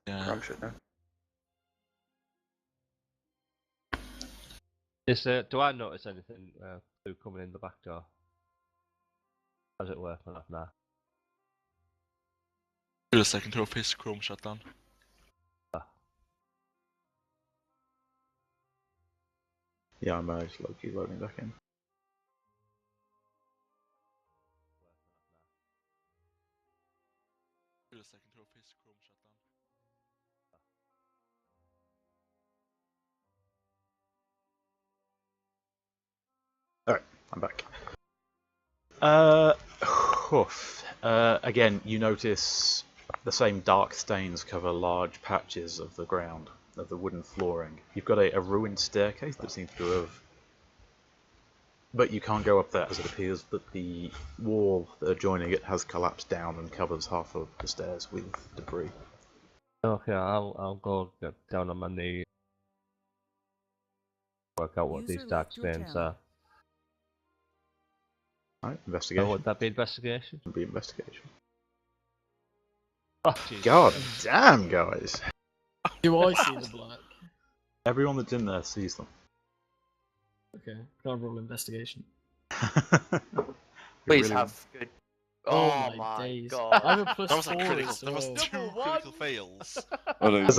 Yeah. Do I notice anything through coming in the back door? How's it work on that now? Give it a second to his Chrome shut down. Yeah, I managed to keep loading back in. Give it a second to his Chrome shut down. Alright, I'm back. Again, you notice the same dark stains cover large patches of the ground, of the wooden flooring. You've got a ruined staircase that seems to have... But you can't go up there, as it appears that the wall adjoining it has collapsed down and covers half of the stairs with debris. Okay, I'll go get down on my knee. Work out what these dark stains are. Alright, investigation. Would that be investigation? Would be investigation. Oh, geez. God damn, guys! Do I see the black? Everyone that's in there sees them. Okay, can I roll investigation? Please have good. Oh, my days. god. I have a plus That was 4 like critical. as There was well. 2 critical fails. As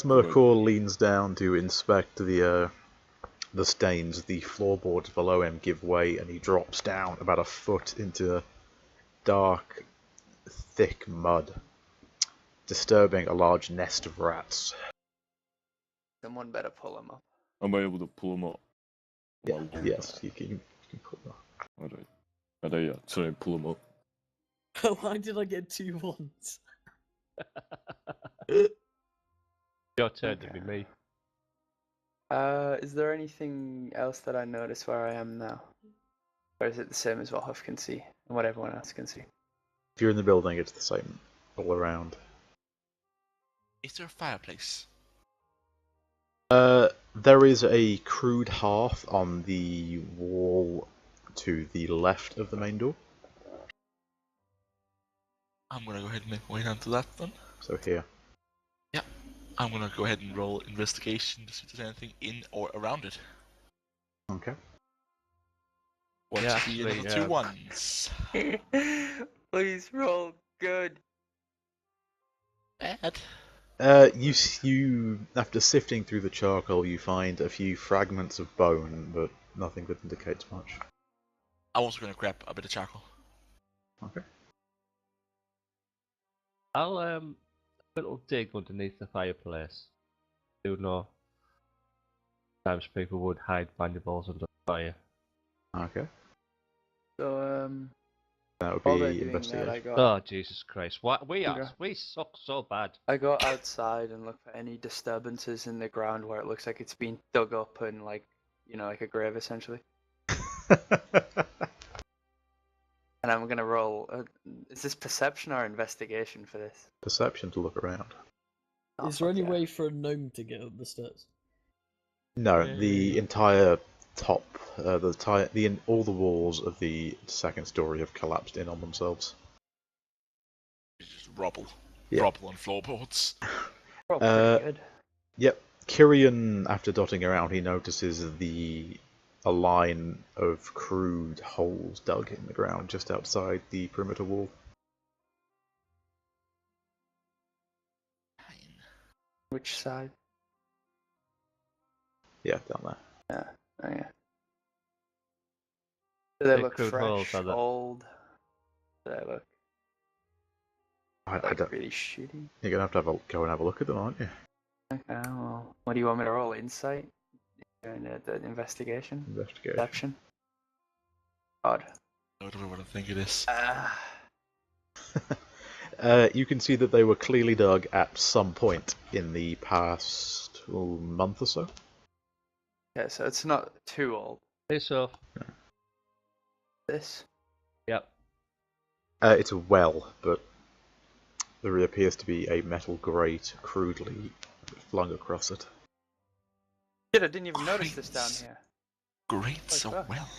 Mercor leans down to inspect the stains, the floorboards below him give way, and he drops down about a foot into dark, thick mud, disturbing a large nest of rats. Someone better pull him up. Am I able to pull him up? Yeah, yes, you can pull them up. Alright. Yeah, try and pull him up. Why did I get 2 ones? Your turn to be me. Is there anything else that I notice where I am now? Or is it the same as what Huff can see and what everyone else can see? If you're in the building, it's the same all around. Is there a fireplace? There is a crude hearth on the wall to the left of the main door. I'm gonna go ahead and make my way down to that then. So here. Yeah. I'm gonna go ahead and roll investigation to see if there's anything in or around it. Okay. What's Yeah, the actually, other 2 ones? Please roll good. Bad. You after sifting through the charcoal, you find a few fragments of bone, but nothing that indicates much. I'm also gonna grab a bit of charcoal. Okay. I'll a little dig underneath the fireplace. Do know. Sometimes people would hide valuables under the fire. Okay. So That would while they're be doing that, investigation. Oh Jesus Christ! What Yeah. we suck so bad. I go outside and look for any disturbances in the ground where it looks like it's been dug up and like a grave essentially. And I'm gonna roll. Is this perception or investigation for this? Perception to look around. Oh, Is there fuck any yeah. way for a gnome to get up the stairs? No, the entire top, all the walls of the second story have collapsed in on themselves. It's just rubble. Yeah. Rubble on floorboards. Roll pretty good. Yep. Kyrian, after dotting around, he notices a line of crude holes dug in the ground just outside the perimeter wall. Which side? Yeah, down there. Yeah. Oh yeah. Do they Big look crude fresh, holes, are they? old? Do they look I like don't. really shitty? You're gonna have to go and have a look at them, aren't you? Okay, well, what do you want me to roll? Insight? During the investigation? Investigation. Perception? Odd. I don't know what I think it is. You can see that they were clearly dug at some point in the past month or so. Okay, so it's not too old. Hey, so. This? Yep. It's a well, but there appears to be a metal grate crudely flung across it. Shit, I didn't even notice this down here. Great, so fuck. well.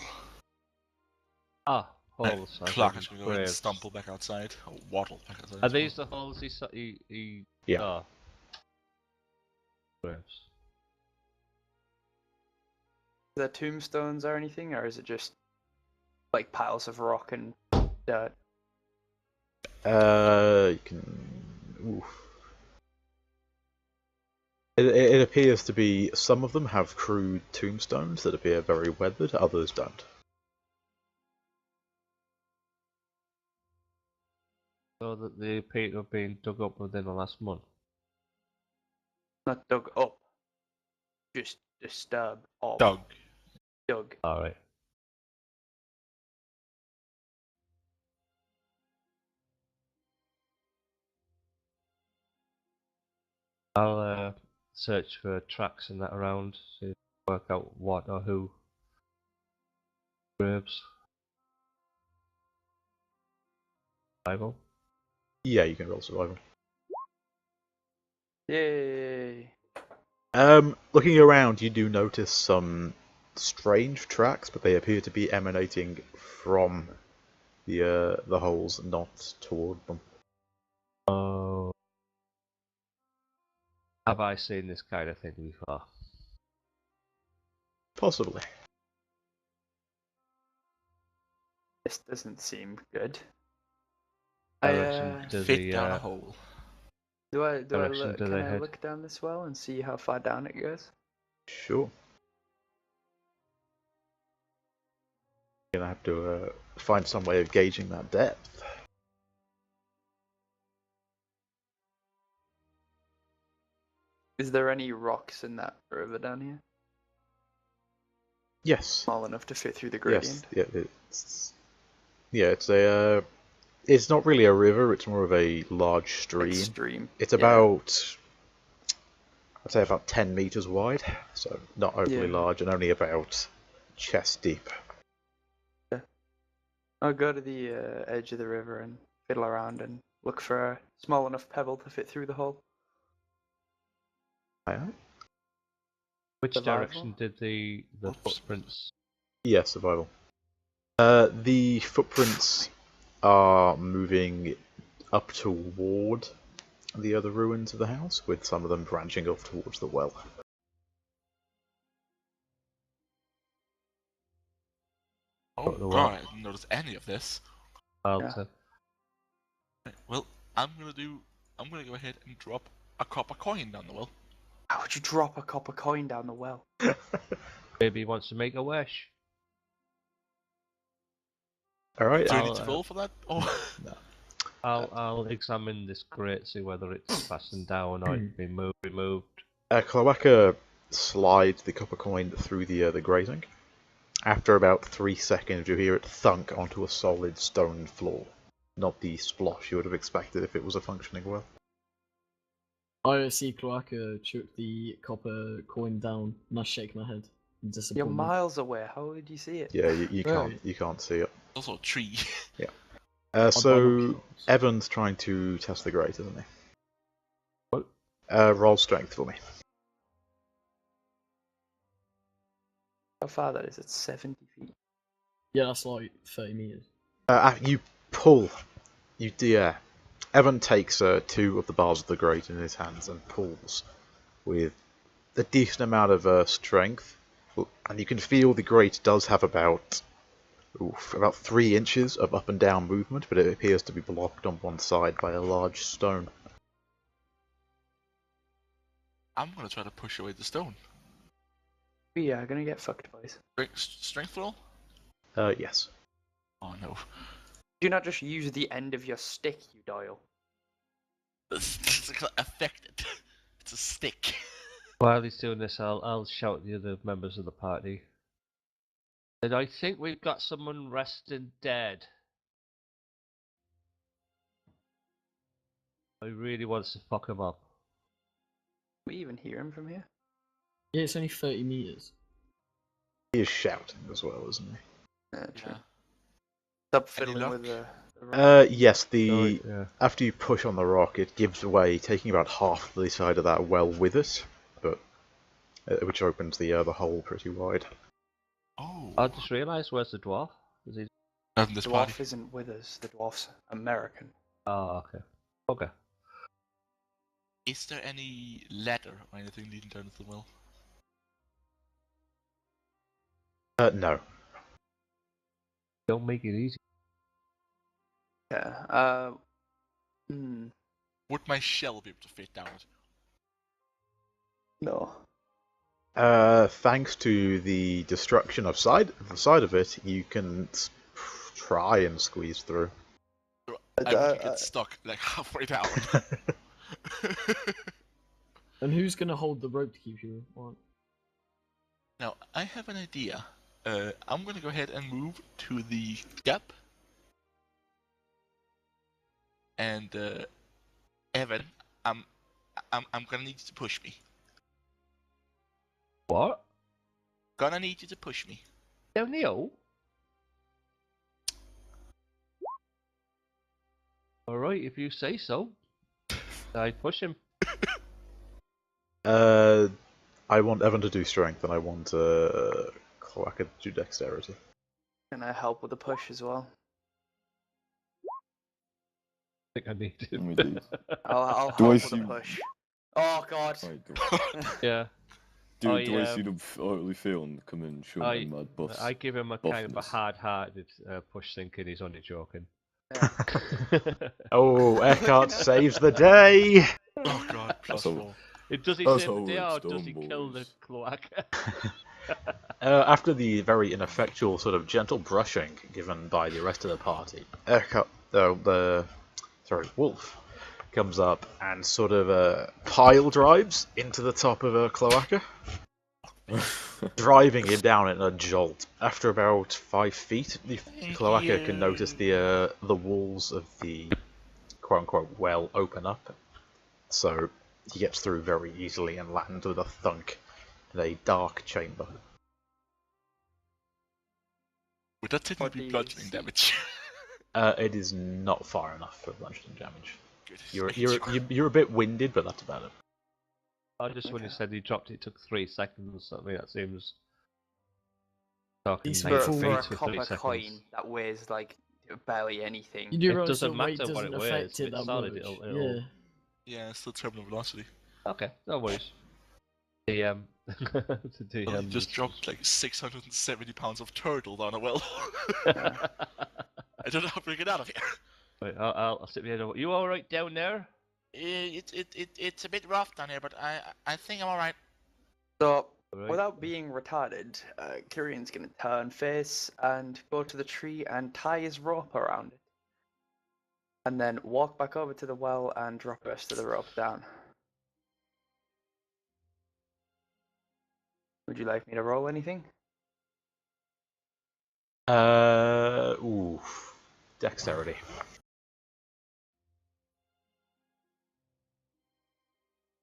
Ah, holes? as Clark in is going to go ahead and graves? stumble back outside, or waddle back outside. Are as well. these the holes he Yeah. saw? Graves. Are there tombstones or anything, or is it just like piles of rock and dirt? You can. Oof. It appears to be some of them have crude tombstones that appear very weathered, others don't. So that they appear to have been dug up within the last month. Not dug up, just disturbed or Doug. dug. Alright. I'll search for tracks and that around to work out what or who graves. Survival. Yeah, you can roll survival. Yay! Looking around, you do notice some strange tracks, but they appear to be emanating from the holes, not toward them. Oh. Have I seen this kind of thing before? Possibly. This doesn't seem good. Direction to Fit the down a hole. Do I direction look? do Can they I head? look down this well and see how far down it goes? Sure. You're gonna have to find some way of gauging that depth. Is there any rocks in that river down here? Yes. Small enough to fit through the Yes. gradient? It's not really a river. It's more of a large stream. Extreme. It's yeah. about, I'd say, about 10 meters wide, so not overly Yeah. large, and only about chest deep. I'll go to the edge of the river and fiddle around and look for a small enough pebble to fit through the hole. Aye. Which Survival? direction did the Oops. footprints? Yeah, survival. The footprints are moving up toward the other ruins of the house, with some of them branching off towards the well. Oh the god, what? I didn't notice any of this. Alta. Right, well, I'm gonna go ahead and drop a copper coin down the well. How would you drop a copper coin down the well? Maybe he wants to make a wish. Alright, Do I I'll, need to roll for that? Oh, I'll examine this grate, see whether it's fastened down or it's been removed. Cloaca slides the copper coin through the grating. After about 3 seconds, you hear it thunk onto a solid stone floor. Not the splosh you would have expected if it was a functioning well. I see Cloaca chuck the copper coin down, and I shake my head in You're disappointment. miles away. How would you see it? Yeah, you Right. can't see it. also a tree. So Evan's trying to test the grate, isn't he? What? Roll strength for me. How far that is? It's 70 feet. Yeah, that's like 30 meters. You pull. Evan takes 2 of the bars of the grate in his hands and pulls with a decent amount of strength. And you can feel the grate does have about 3 inches of up and down movement, but it appears to be blocked on one side by a large stone. I'm gonna try to push away the stone. We are gonna get fucked, boys. Strength roll? Yes. Oh no. Do not just use the end of your stick, you dial. It's affected. It's a stick. While he's doing this, I'll shout at the other members of the party. And I think we've got someone resting dead. I really wants to fuck him up. Can we even hear him from here? Yeah, it's only 30 meters. He is shouting as well, isn't he? Yeah, true. Yeah. Stop Any fiddling luck? with the rock. Yes, Yeah. after you push on the rock, it gives away, taking about half the side of that well with it, but which opens the hole pretty wide. Oh. I just realised where's the dwarf? Is he Not in this The party. dwarf isn't with us. The dwarf's American. Oh, okay. Okay. Is there any ladder or anything leading down to the well? No. Don't make it easy. Yeah. Would my shell be able to fit down it? No. Thanks to the destruction of the side of it, you can try and squeeze through. I would get stuck like halfway down. And who's gonna hold the rope to keep you on? Now, I have an idea. I'm gonna go ahead and move to the gap. And Evan, I'm gonna need you to push me. What? Gonna need you to push me. Down the hole? Alright, if you say so. I push him. I want Evan to do strength, and I want Cloaca to do dexterity. Can I help with the push as well? I think I need Let me to. do. I'll Do I help with see- the push. Oh god. Right, go. Yeah. Do I I, see them utterly fail and come in and show my mad buffs? I give him a kind of a buffness. hard-hearted push, thinking he's only joking. Oh, Eckhart saves the day! Oh god, plus So- 4. Does he That's save the how day it's or does he done, kill the boys. cloaca? After the very ineffectual sort of gentle brushing given by the rest of the party, Eckhart, Wolf comes up and sort of pile drives into the top of a cloaca, driving it down in a jolt. After about 5 feet, the cloaca can notice the walls of the quote-unquote well open up, so he gets through very easily and lands with a thunk in a dark chamber. Would that technically What do be you bludgeoning see? damage? It is not far enough for bludgeoning damage. Good. You're a bit winded, but that's about it. I just when he Okay. said he dropped it took 3 seconds. I mean that seems talking Decent 90 For full feet a with 3 copper seconds. coin that weighs like barely anything. You do It realise doesn't your weight matter what doesn't it weighs, affect if it it's that solid, much. it'll- Yeah. Yeah, it's still terminal velocity. Okay, no worries. The Well, you just dropped like 670 pounds of turtle down a well. Yeah. I don't know how to get out of here. Wait, I'll sit behind. You all right down there? It's a bit rough down here, but I think I'm alright. So, All right. without being retarded, Kirian's gonna turn face and go to the tree and tie his rope around it. And then walk back over to the well and drop the rest of the rope down. Would you like me to roll anything? Dexterity.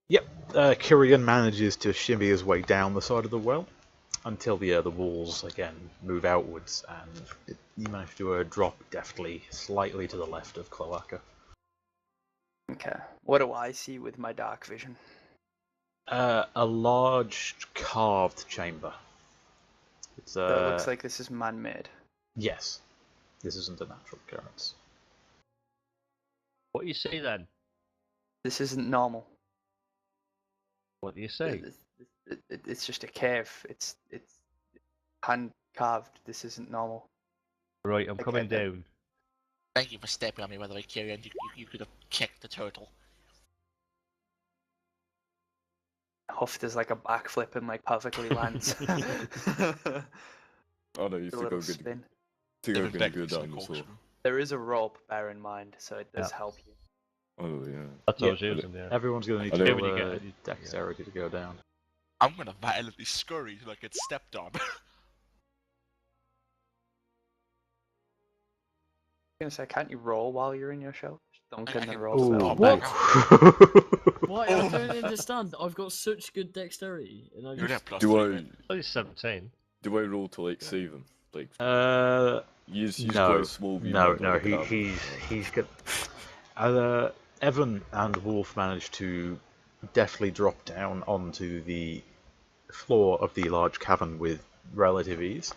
Yep, Kirian manages to shimmy his way down the side of the well until the walls again move outwards, and you manage to drop deftly, slightly to the left of Cloaca. Okay. What do I see with my dark vision? A large carved chamber. It's So it looks like this is man-made. yes, this isn't a natural occurrence. What do you say then? This isn't normal. What do you say? It's just a cave. It's hand carved. This isn't normal. Right, I'm Okay, coming then. down. Thank you for stepping on me, by the way, Kieran. You could have kicked the turtle. Huff does like a backflip and like perfectly lands. Oh no, you A think little I'm gonna, spin. think I'm Even gonna better go than down as well? corkscrew. There is a rope, bear in mind, so it does Yeah. help you. Oh yeah. That's what I Yeah, was using there. Everyone's going to need I to don't- roll When you get- dexterity to go down. I'm gonna violently scurry till I get stepped on. I was gonna say, can't you roll while you're in your shell? Just dunk I and then can- roll Ooh, spell. What? Why? I Oh. don't understand. I've got such good dexterity, and I You're just... at plus Do 3, I man. Only 17. do I roll to like save him? Like Uh, use no, quite a small view no, mode no. on the grab. He's good. Evan and Wolf managed to deftly drop down onto the floor of the large cavern with relative ease,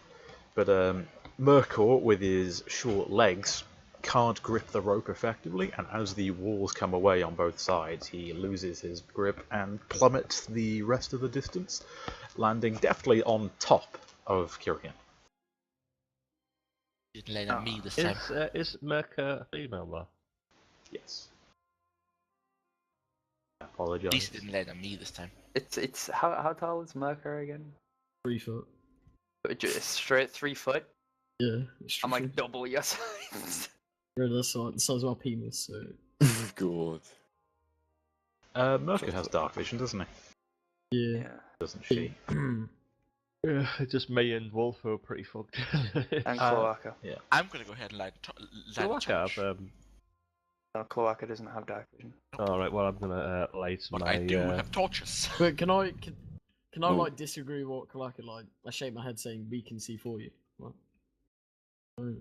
but Mercor, with his short legs, can't grip the rope effectively, and as the walls come away on both sides, he loses his grip and plummets the rest of the distance, landing deftly on top of Kyrian. Didn't land on me this time. Is Merc a female though? Yes. I At apologise. least it didn't land on me this time. It's how tall is Merker again? 3 foot. Just straight 3 foot. Yeah. It's I'm true. like double your size. Yeah, that's the size of our penis, so. God. Mercor has dark vision, doesn't he? Yeah. Yeah. Doesn't she? Yeah, just me and Wolf are pretty fucked. And Cloaca. I'm gonna go ahead and light a torch. No, Cloaca doesn't have dark vision. Alright, well I'm gonna light But my... I do have torches. But can I Well- like disagree with what Kalaka like? I shake my head saying we can see for you. What? Oh.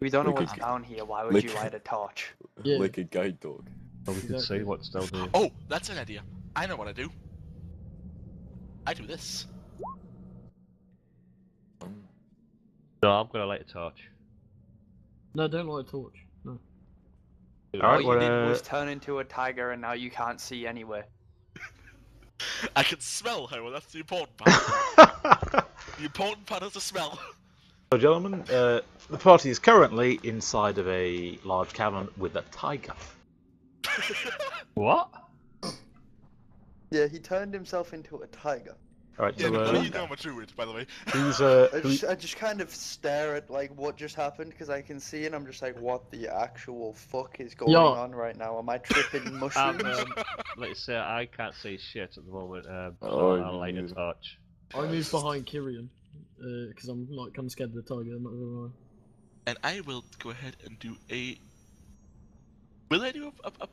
We don't know Like a what's g- down here. Why would like- you light a torch? Yeah. Like a guide dog. So we can see Exactly. what's down here. Oh, that's an idea. I know what I do. I do this. No, I'm gonna light a torch. No, don't light a torch. No. All Alright, you well, did was turn into a tiger, and now you can't see anywhere. I can smell, however, that's the important part. The important part is the smell. So, gentlemen, the party is currently inside of a large cavern with a tiger. What? Yeah, he turned himself into a tiger. Alright, Yeah, so no, you know I'm a druid, by the way. who's I just kind of stare at like what just happened because I can see and I'm just like, what the actual fuck is going Yo. on right now? Am I tripping mushrooms? Let's say I can't see shit at the moment, so Oh, I'll light a yeah. torch. I moved behind Kyrian because I'm like kind of scared of the tiger. I'm not gonna lie. And I will go ahead and do a. Will I do a...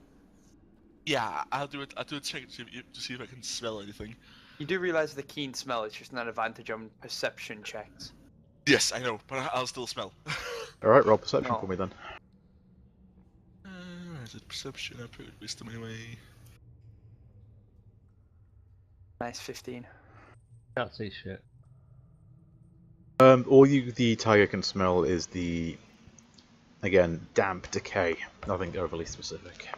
Yeah, I'll do it. I'll do a check to see if I can smell anything. You do realize the keen smell is just an advantage on perception checks. Yes, I know, but I'll still smell. Alright, roll perception No. for me then. Is it perception? I put wisdom anyway. Nice 15. Can't see shit. All the tiger can smell is the, again, damp decay. Nothing overly specific.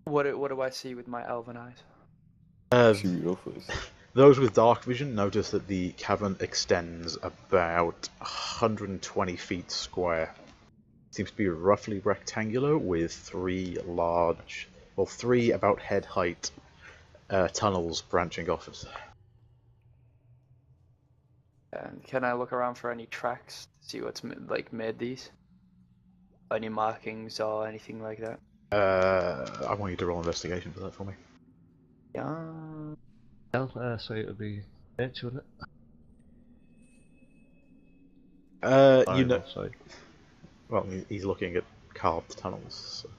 What do I see with my elven eyes? Shoot you off with. Those with dark vision notice that the cavern extends about 120 feet square. Seems to be roughly rectangular with three about head height tunnels branching off it. And can I look around for any tracks to see what's like made these? Any markings or anything like that? I want you to roll investigation for that for me. Yeah. Well, so it would be nature, wouldn't it? You know, Sorry. well, he's looking at carved tunnels. So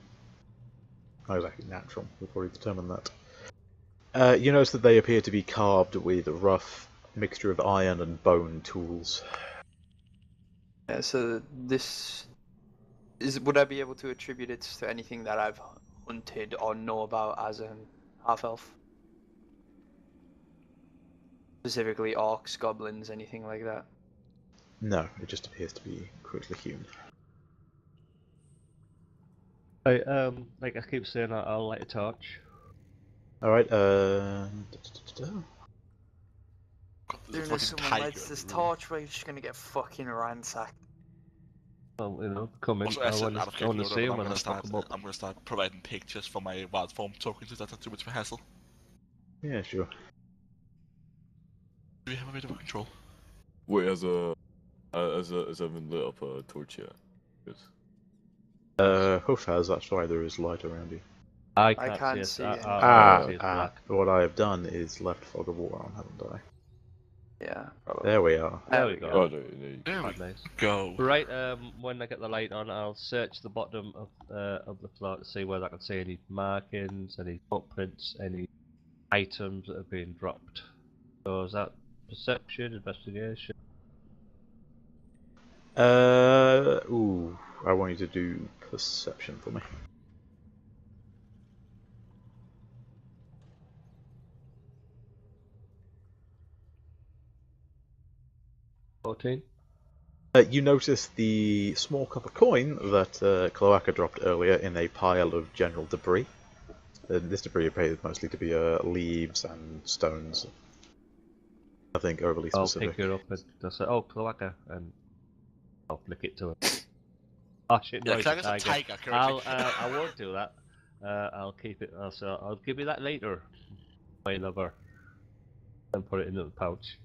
not exactly natural. We've already determined that. You notice that they appear to be carved with a rough mixture of iron and bone tools. Yeah, so this is. Would I be able to attribute it to anything that I've hunted or know about as a half elf? Specifically, orcs, goblins, anything like that. No, it just appears to be crudely hewn. Right, like I keep saying, I'll light a torch. Alright, God, there's a Soon as fucking someone tiger lights in this the room. torch, we're just gonna get fucking ransacked. Well, you know, come in. Also, I I said want out of to see character, them I'm when I gonna fuck start. 'em up. I'm gonna start providing pictures for my wild form tokens. If that's not too much of a hassle. yeah, sure. Do we have a bit of control? Wait, has everyone lit up a torch yet? 'Cause Hoof has, that's why there is light around you. I can't can't see see it. any. All I see is black. What I have done is left fog of war on, haven't I? Yeah, probably. There we are. There we go. oh, no, no, There we Quite nice. go. Right, when I get the light on, I'll search the bottom of the floor to see whether I can see any markings, any footprints, any items that have been dropped. So is that perception, investigation? Ooh, I want you to do perception for me. $14? You notice the small copper coin that Cloaca dropped earlier in a pile of general debris. This debris appears mostly to be leaves and stones. Nothing overly I'll specific. pick it up and I'll say, "Oh, Cloaca," and I'll flick it to it. Oh shit! No, Yeah, it's a Claga's a tiger. tiger currently. I won't do that. I'll keep it. I'll give you that later, my lover, and put it in the pouch.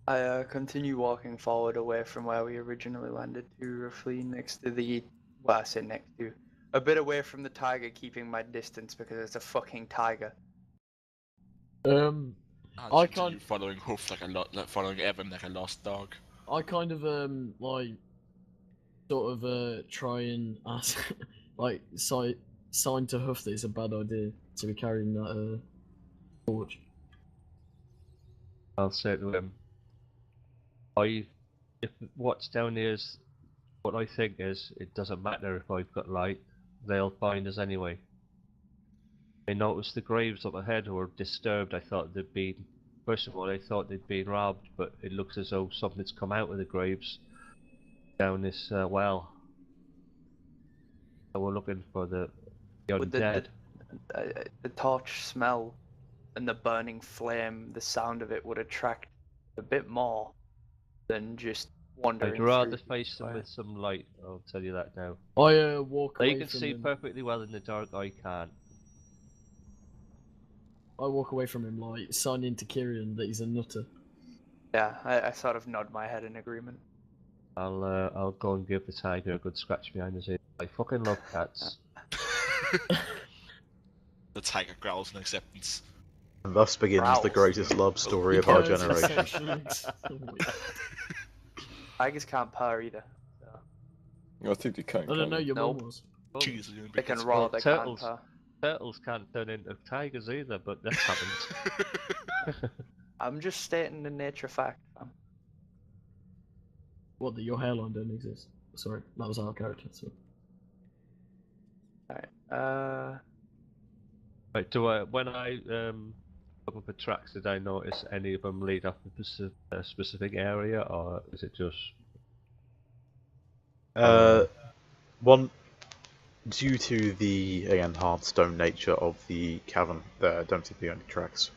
I continue walking forward away from where we originally landed to roughly next to the, well, I say next to, a bit away from the tiger, keeping my distance because it's a fucking tiger. I'll I continue can't. following Hoof like following Evan like a lost dog. I kind of like sort of try and ask like sign to Huff that it's a bad idea to be carrying that torch. I'll say to him, if what's down here is what I think is, it doesn't matter if I've got light, they'll find us anyway. I noticed the graves up ahead were disturbed. I thought they'd been, first of all, I thought they'd been robbed, but it looks as though something's come out of the graves down this well. So we're looking for the Would undead. the torch smell and the burning flame, the sound of it would attract a bit more than just wandering I'd rather through face them fire. with some light, I'll tell you that now. I walk They away can from see him. perfectly well in the dark, I can't. I walk away from him, like signing to Kieran that he's a nutter. Yeah, I sort of nod my head in agreement. I'll go and give the tiger a good scratch behind his ear. I fucking love cats. The tiger growls in acceptance. And thus begins the Growls. greatest love story of our Because he generation. sexually exploits- Tigers can't purr either. So. I think you can. I don't know, your Nope. mum was. Jeez, you're gonna They be can concerned. roar, Well, they turtles. can't Turtles can't turn into tigers either, but that happens. I'm just stating the nature fact, fam. What, that your hairline don't exist? Sorry, that was our character. So. Alright, Right, when I look up the tracks, did I notice any of them lead off a specific area, or is it just... One, due to the, again, hard stone nature of the cavern, there don't seem to be any tracks.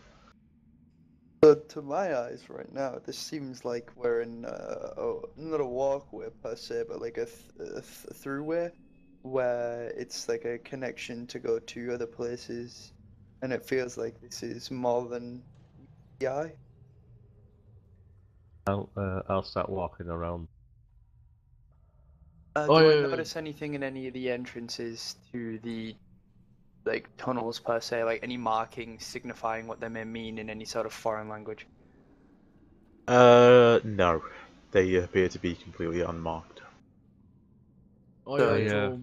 But to my eyes right now, this seems like we're in not a walkway per se, but like a throughway, where it's like a connection to go to other places, and it feels like this is more than the eye. I'll start walking around. Do I notice anything in any of the entrances to the like tunnels per se, like any markings signifying what they may mean in any sort of foreign language? No. They appear to be completely unmarked. I So, draw.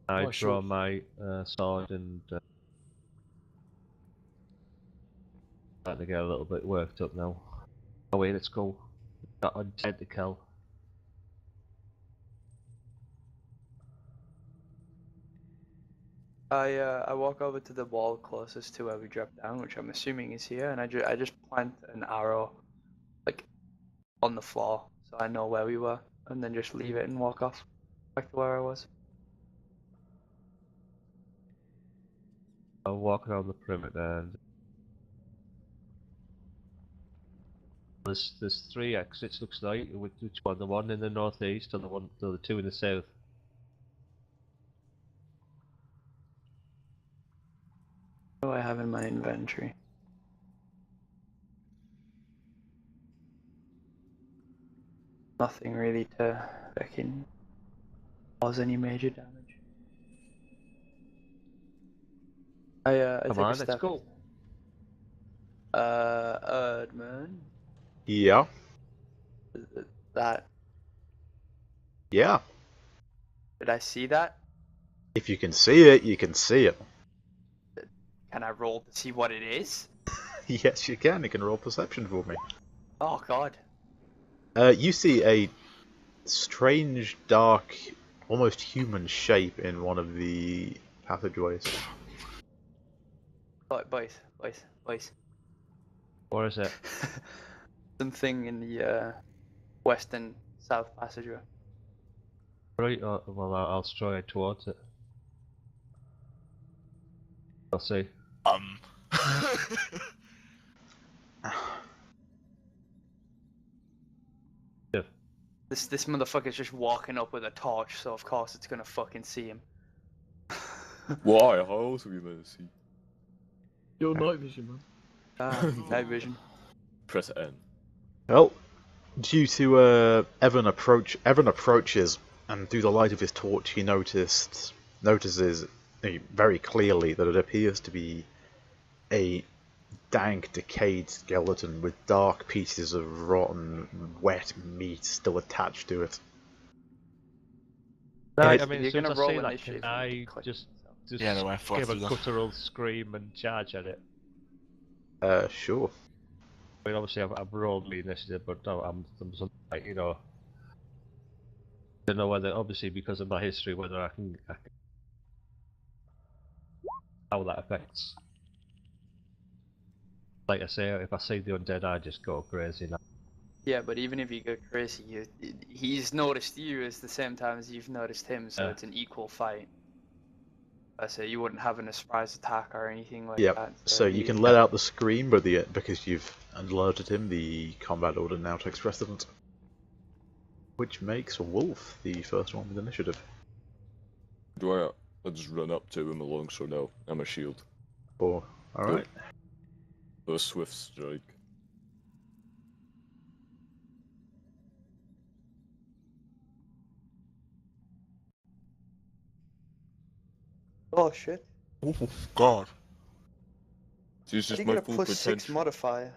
I Oh, draw sure. my sword and starting to get a little bit worked up now. Oh wait, let's go. Got undead to kill. I walk over to the wall closest to where we dropped down, which I'm assuming is here, and I just plant an arrow, like, on the floor, so I know where we were, and then just leave it and walk off back to where I was. I'll walk around the perimeter and there's 3 exits looks like. Which one? The one in the northeast or the 2 in the south? What do I have in my inventory? Nothing really to fucking cause any major damage. I Come take a on, step. let's go. Erdman, Yeah. that, Yeah. did I see that? If you can see it, you can see it. Can I roll to see what it is? Yes, you can. You can roll perception for me. Oh god. You see a strange, dark, almost human shape in one of the passageways. Boys. Or is it? something in the western south passageway. Right, well, I'll stride towards it. I'll see. Yeah. This motherfucker's just walking up with a torch, so of course it's gonna fucking see him. Why? How else are we meant to see? Your night vision, man. Night vision. Press N. Well, due to Evan approaches, and through the light of his torch, he notices very clearly that it appears to be a dank, decayed skeleton with dark pieces of rotten, wet meat still attached to it. Right, If I mean, you're as soon as gonna I roll see that, initiative, can you I need to click just Yeah, no, I thought give I'd a do that. guttural scream and charge at it? Sure. I mean, obviously, I've rolled the initiative, but no, I'm like, you know, I don't know whether, obviously, because of my history, whether I can how that affects. Like I say, if I see the undead, I just go crazy now. Yeah, but even if you go crazy, he's noticed you at the same time as you've noticed him, so Yeah. it's an equal fight. I say you wouldn't have a surprise attack or anything like Yep. that. So you can let out the scream, but because you've alerted him, the combat order now takes precedent. Which makes Wolf the first one with initiative. Do I just run up to him alongside now. I'm a shield. Alright. A swift strike. Oh shit! Oh God. So it's How do just you my get a full +6 potential modifier?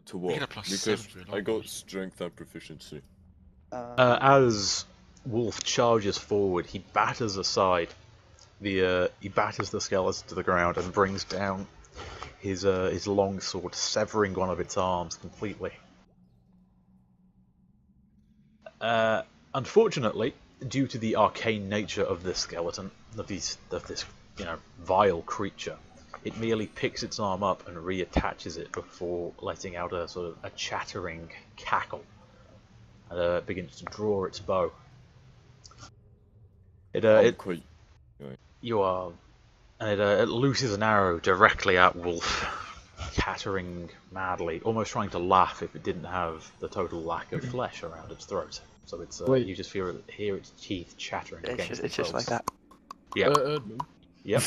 to You what? get a +7 Because to it, I got always. strength and proficiency. As Wolf charges forward, he batters aside he batters the skeleton to the ground and brings down his long sword, severing one of its arms completely. Unfortunately, due to the arcane nature of this skeleton, of this vile creature, it merely picks its arm up and reattaches it before letting out a sort of a chattering cackle, and begins to draw its bow. I'm quite. It looses an arrow directly at Wolf, chattering madly, almost trying to laugh if it didn't have the total lack of flesh around its throat. So it's Wait. you just hear its teeth chattering against It's just like that. Yeah. Erdman, Yep.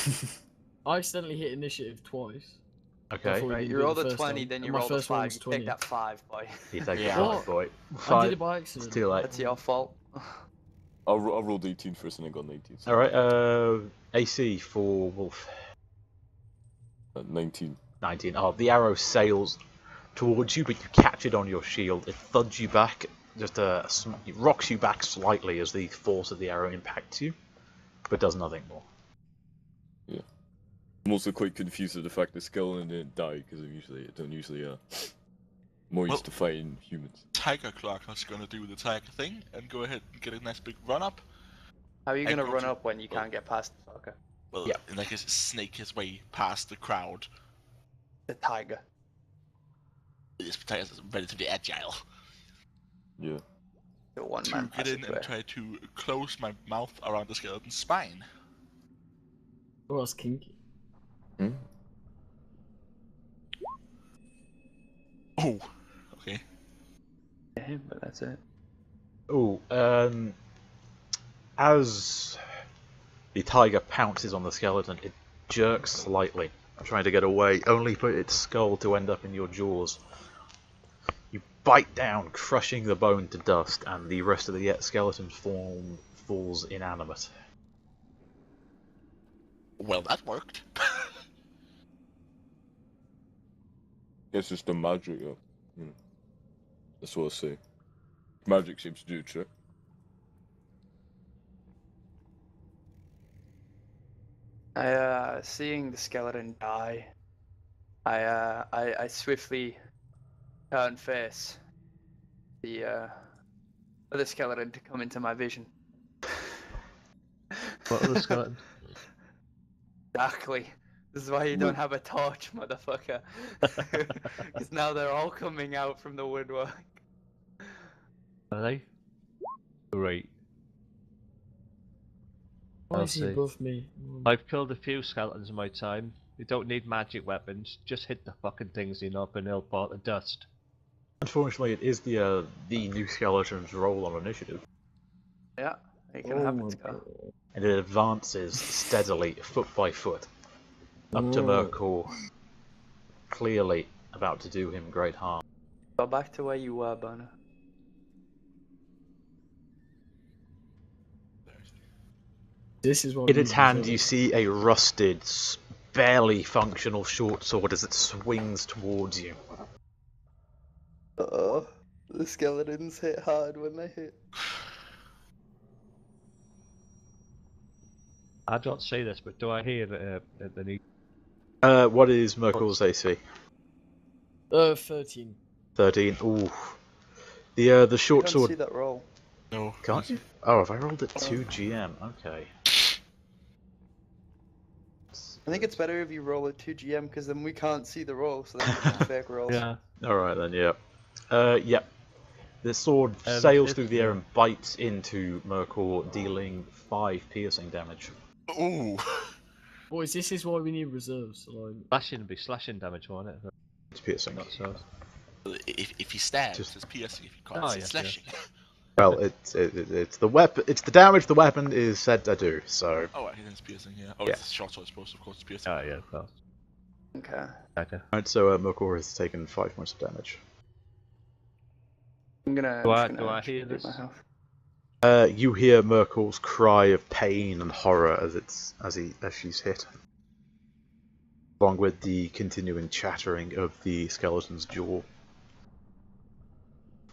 I accidentally hit initiative twice. Okay. Before we Right, didn't you do it rolled the a first 20, time, then you and my rolled a first one 5. was You 20. take that 5, boy. You take Yeah. the What? five, boy. I Five. did it by accident. It's too late. That's your fault. I rolled 18 first and I got an 18. So Alright, AC for Wolf. 19. 19. Oh, the arrow sails towards you, but you catch it on your shield. It thuds you back, it rocks you back slightly as the force of the arrow impacts you, but does nothing more. Yeah. I'm also quite confused at the fact that skeleton didn't die because I don't usually more used to fighting humans. Tiger Clark is gonna do the tiger thing and go ahead and get a nice big run up. How are you I gonna go run to- up when you can't get past the fucker? Well, Yeah. and like snake his way past the crowd. The tiger. This tiger is relatively agile. Yeah. The one To man get in and passageway. try to close my mouth around the skeleton's spine. Oh, that's kinky. Hmm? Oh, okay. Yeah, but that's it. Oh, as the tiger pounces on the skeleton, it jerks slightly, trying to get away, only for its skull to end up in your jaws. You bite down, crushing the bone to dust, and the rest of the skeleton form falls inanimate. Well, that worked. It's just the magic, yeah. That's what I say. Magic seems to do the trick. Seeing the skeleton die, I swiftly turn face the other skeleton to come into my vision. What other skeleton? Exactly. This is why you don't have a torch, motherfucker. Because now they're all coming out from the woodwork. Are they? Great. Why I'll is he see. above me? I've killed a few skeletons in my time. You don't need magic weapons. Just hit the fucking things enough and they'll part the dust. Unfortunately, it is the new skeleton's role on initiative, Yeah, you can Oh have my it, Scott. God. and it advances steadily, foot by foot, up to Oh. Merkel, clearly about to do him great harm. Go back to where you were, Bono. This is what In we its hand, deserve. you see a rusted, barely functional short sword as it swings towards you. Uh-oh. The skeletons hit hard when they hit. I don't see this, but do I hear the need? What is Merkel's AC? 13. 13. Ooh. The I short can't sword. see that roll. No. Can't you? Oh, have I rolled it 2 GM? Okay. I think it's better if you roll a 2 GM because then we can't see the roll, so then we can fake rolls. Yeah. Alright then, yeah. Yep. The sword And sails if- through the air and bites into Merkel, dealing 5 piercing damage. Ooh. Boys, this is why we need reserves. Like, Slashing would be slashing damage, won't it? It's piercing. Not so. If he stabs, Just- it's piercing. If you can't, Oh, it's yeah, slashing. Well, it's the weapon. It's the damage the weapon is said to do. So. Oh, I think it's piercing. Yeah. Oh, Yeah. it's short sword, I suppose. Of course, it's piercing. Oh yeah, of course. Okay. Okay. Alright, so Merkel has taken 5 points of damage. I'm gonna. Do I'm I- just do gonna I hear reduce my this? health. You hear Merkel's cry of pain and horror as she's hit, along with the continuing chattering of the skeleton's jaw.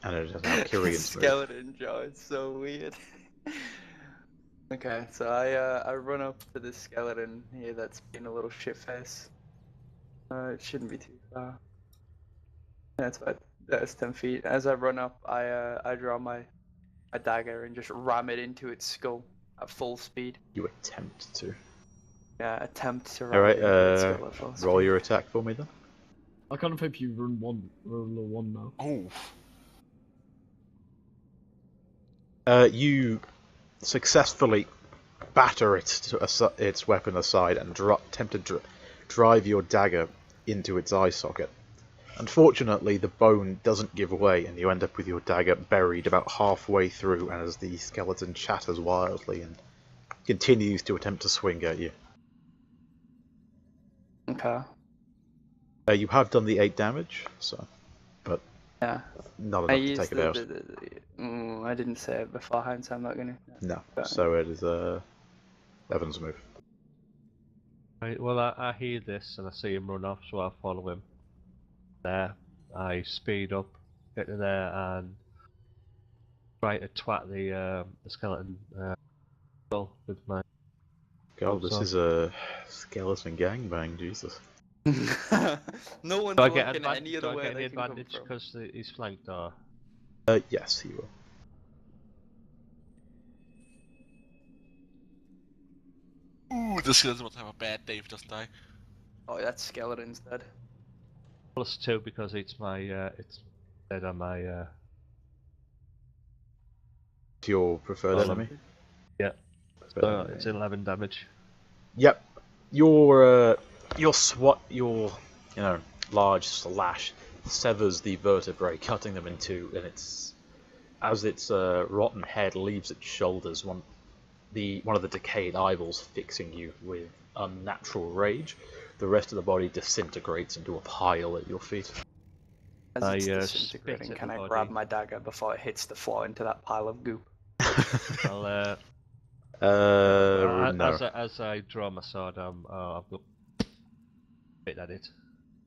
And it is now Kirian's move. Skeleton jaw, it's so weird. Okay, so I run up to this skeleton here that's being a little shit face. It shouldn't be too far. That's 10 feet. As I run up, I draw my dagger and just ram it into its skull at full speed. You attempt to. Yeah, attempt to ram Alright, it into its skull at full speed. roll your attack for me then. I kind of hope you roll a 1 now. Oh. You successfully batter its weapon aside and attempt to drive your dagger into its eye socket. Unfortunately, the bone doesn't give way, and you end up with your dagger buried about halfway through as the skeleton chatters wildly and continues to attempt to swing at you. Okay. You have done the 8 damage, so, but Yeah. not I enough to used take it out. I didn't say it beforehand, so I'm not gonna. No, But- so it is Evan's move. Right, well, I hear this and I see him run off, so I follow him. There, I speed up, get to there, and try to twat the skeleton skull with my. God, this So- is a skeleton gangbang, Jesus. No one's Do I get looking at any advantage? Do other I way get any they can come advantage from. because he's flanked? Or Yes, he will. Ooh, this skeleton will have a bad day if it doesn't die. Oh, that skeleton's dead. +2 because it's my it's dead on my It's your preferred Well, enemy? yeah. Preferred so enemy. it's 11 damage. Yep. Your large slash severs the vertebrae, cutting them in two, and as its rotten head leaves its shoulders, one of the decayed eyeballs fixing you with unnatural rage. The rest of the body disintegrates into a pile at your feet. As I, it's spit disintegrating, at can the I body. grab my dagger before it hits the floor into that pile of goop? I'll No. as I draw my sword, I've got bit at it.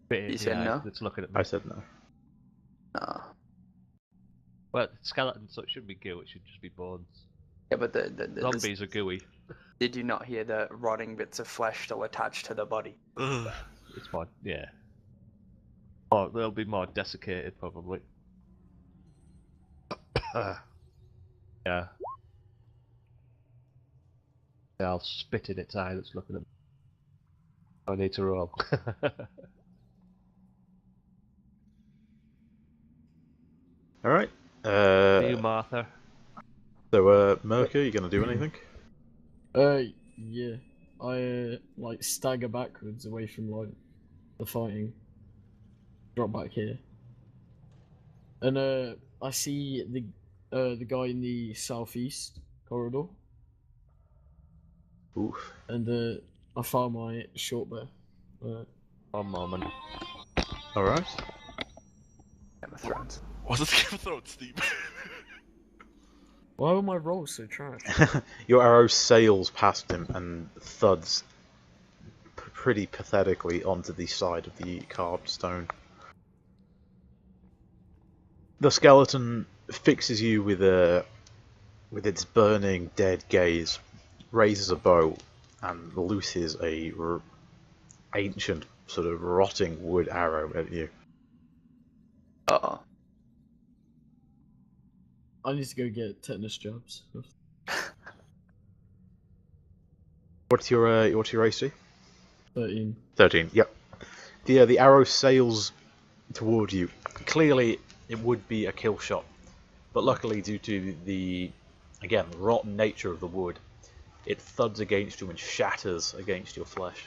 Bit You in the said eye no? that's looking at me. I said no. No. Well, it's skeleton, so it shouldn't be goo. It should just be bones. Yeah, but the Zombies are gooey. did you not hear the rotting bits of flesh still attached to the body? Ugh. It's fine. Yeah. Oh, they'll be more desiccated probably. Yeah. Yeah, I'll spit in its eye that's looking at me. I need to roll. Alright. you, Martha. So, Merker, you gonna do anything? Yeah. I like stagger backwards away from like the fighting. Drop back here. And I see the guy in the southeast corridor. Oof. And I fire my short bow. 1 moment. Alright. Game of Thrones. Was it Game of Thrones, Steve? Why were my rolls so trash? Your arrow sails past him and thuds pretty pathetically onto the side of the carved stone. The skeleton fixes you with its burning, dead gaze, raises a bow, and looses a ancient, sort of rotting wood arrow at you. Uh-oh. I need to go get tetanus jabs. What's your AC? 13. 13. Yep. The arrow sails toward you. Clearly, it would be a kill shot, but luckily, due to the again rotten nature of the wood, it thuds against you and shatters against your flesh.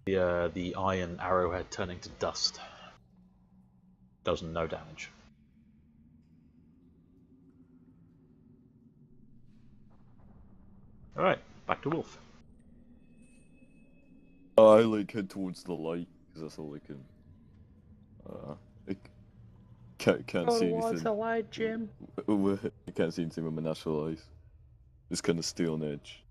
The iron arrowhead turning to dust. Does no damage. All right, back to Wolf. I like head towards the light because that's all I can. I can't see anything. the light, Jim. I can't see anything with my natural eyes. Just kind of stay on edge.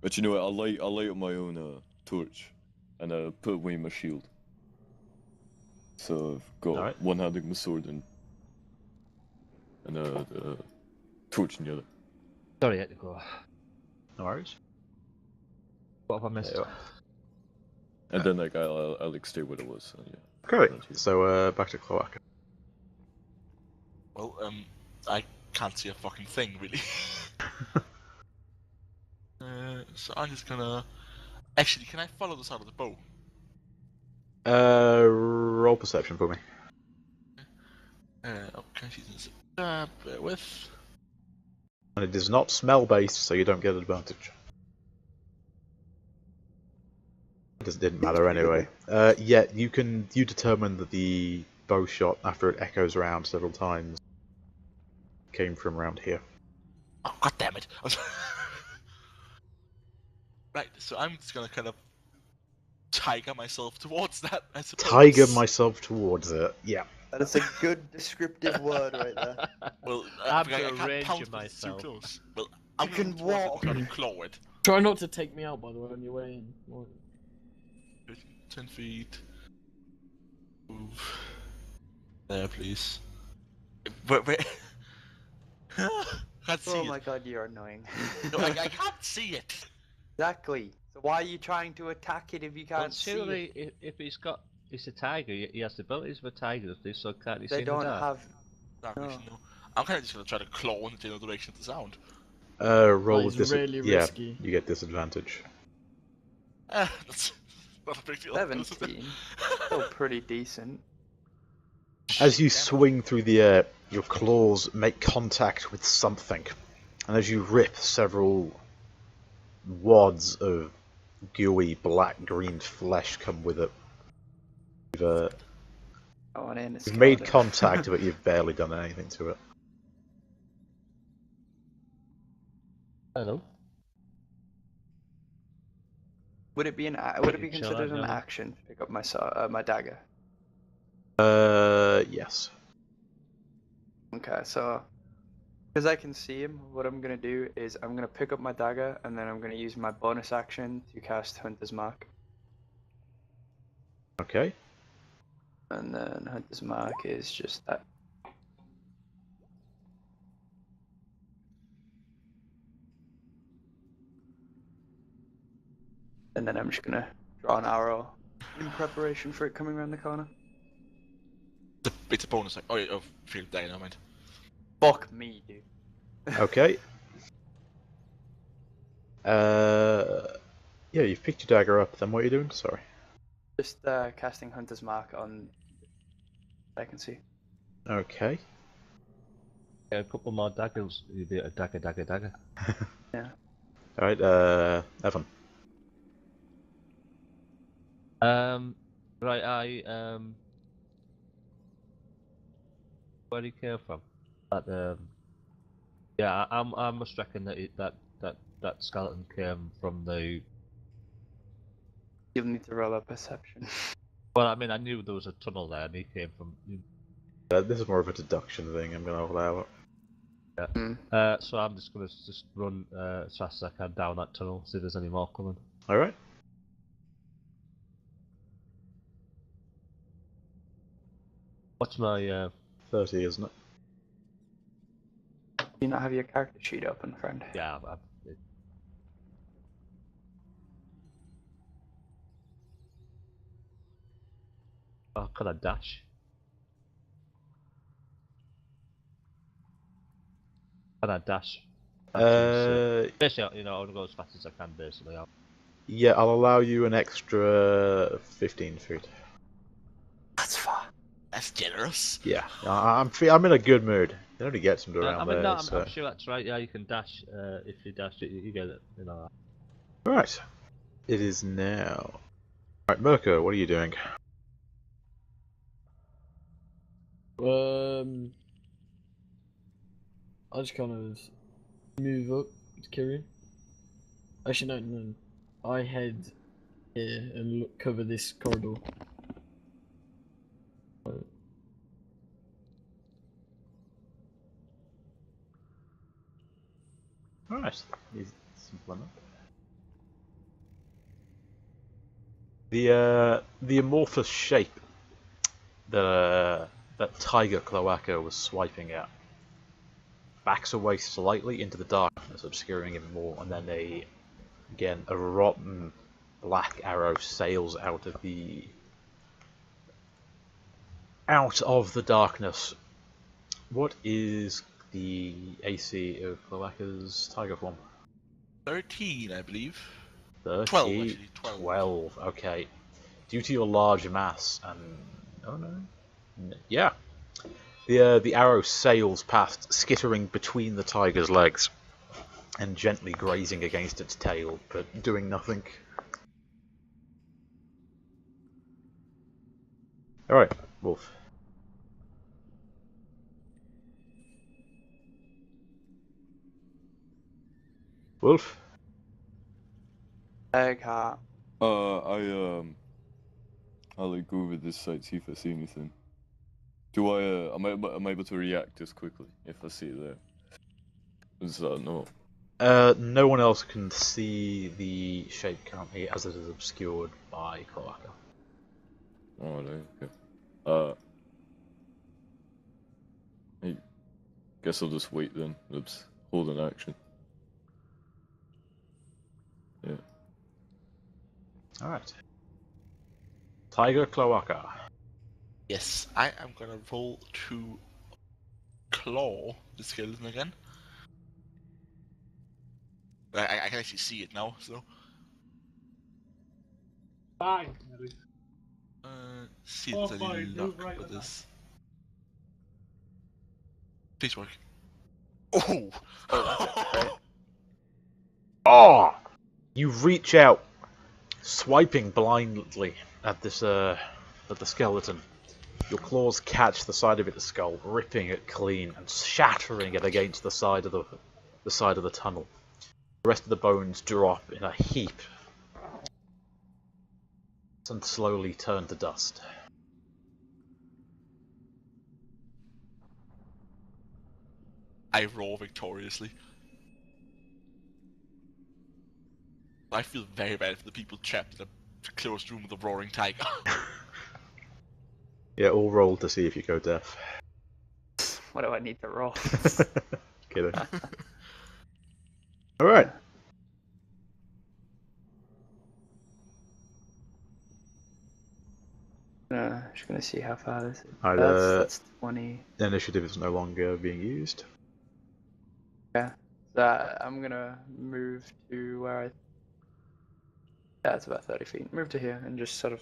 But you know what? I'll light up my own torch, and put away my shield. So I've got one hand on my sword and a torch in the other. Sorry, I had to go. No worries. What have I missed? And then like I'll like stay where it was. So, yeah. Great. So back to Cloaca. Well, I can't see a fucking thing, really. So I'm just gonna... Actually, can I follow the side of the bow? Roll perception for me. Okay, she's bear with. And it is not smell based, so you don't get advantage. It didn't matter anyway. Yeah, you determine that the bow shot, after it echoes around several times, came from around here. Oh, god damn it! Right, so I'm just gonna kind of tiger myself towards that, I suppose. Tiger myself towards it. Yeah. That is a good descriptive word right there. Well, I'm I gonna can't range pounce too myself. close. Well, I'm You can going towards it walk. and try to claw it. Try not to take me out, by the way, on your way in. 10 feet. Move. There, please. Wait. Can't see Oh it. my god, you're annoying. No, I can't see it. Exactly. So why are you trying to attack it if you Well, can't see it? surely, if he's a tiger, he has the abilities of a tiger, so can't he see They in the don't dark? have. Dark No. vision, no. I'm kind of just gonna try to claw in the general direction of the sound. Roll That with is really yeah, risky. you get disadvantage. That's not a big deal. 17. Still pretty decent. As you swing through the air, your claws make contact with something, and as you rip, several wads of gooey black-green flesh come with it. You've made contact, but you've barely done anything to it. Hello. Would it be considered an action to pick up my dagger? Yes. Okay, so because I can see him, what I'm gonna do is I'm gonna pick up my dagger and then I'm gonna use my bonus action to cast Hunter's Mark. Okay. And then Hunter's Mark is just that. And then I'm just gonna draw an arrow in preparation for it coming around the corner. It's a bonus. Oh, yeah, field dagger, never mind. Fuck me, dude. Okay. Yeah, you've picked your dagger up. Then what are you doing? Sorry. Just casting Hunter's Mark on. I can see. Okay. Yeah, a couple more daggers. You'd be a dagger. Yeah. All right. Evan. Right. Where he came from? Yeah, I must reckon that that skeleton came from the. You'll need to roll a perception. Well, I mean, I knew there was a tunnel there, and he came from. This is more of a deduction thing. I'm going to allow it. So I'm just gonna run as fast as I can down that tunnel, see if there's any more coming. All right. What's my 30, isn't it? Do you not have your character sheet open, friend? yeah? Oh, could I dash? Can I dash? Basically, I want to go as fast as I can. Basically, Yeah, I'll allow you an extra 15 feet. That's far. That's generous. Yeah, I'm in a good mood. It only gets them to around I mean, there. no, so. I'm sure that's right. Yeah, you can dash. If you dash it, you get it. Right. It is now. Right, Mirko, what are you doing? I just kind of move up to Kirian. Actually, no. I head here and cover this corridor. Alright. Simple enough. The amorphous shape that Tiger Cloaca was swiping at backs away slightly into the darkness, obscuring him more, and then a rotten black arrow sails out of the darkness. What is the AC of Cloaca's tiger form? 13, I believe. 30? 12, actually. 12, okay. Due to your large mass and... oh no. Yeah. The arrow sails past, skittering between the tiger's legs and gently grazing against its tail, but doing nothing. Alright, Wolf. Wolf? Eggheart. I'll like go over this site, see if I see anything. Do I am I able to react just quickly if I see it there? Is that no? No one else can see the shape currently, as it is obscured by Cloaca. Oh, okay. I guess I'll just wait then. Let's hold an action. Yeah. Alright. Tiger Cloaca. Yes, I am gonna roll to claw the skeleton again. I can actually see it now, so. Fine. See if there's any fine, luck move right with on this. Please work. Oh! Oh, that's it, right? Oh! You reach out, swiping blindly at this at the skeleton. Your claws catch the side of its skull, ripping it clean and shattering it against the side of the tunnel. The rest of the bones drop in a heap and slowly turn to dust. I roar victoriously. I feel very bad for the people trapped in a closed room with a roaring tiger. Yeah, all roll to see if you go deaf. What do I need to roll? Kidding. Alright. Just gonna see how far this is. Alright, That's 20. the initiative is no longer being used. Yeah. So I'm gonna move to where I Yeah, it's about 30 feet. Move to here and just sort of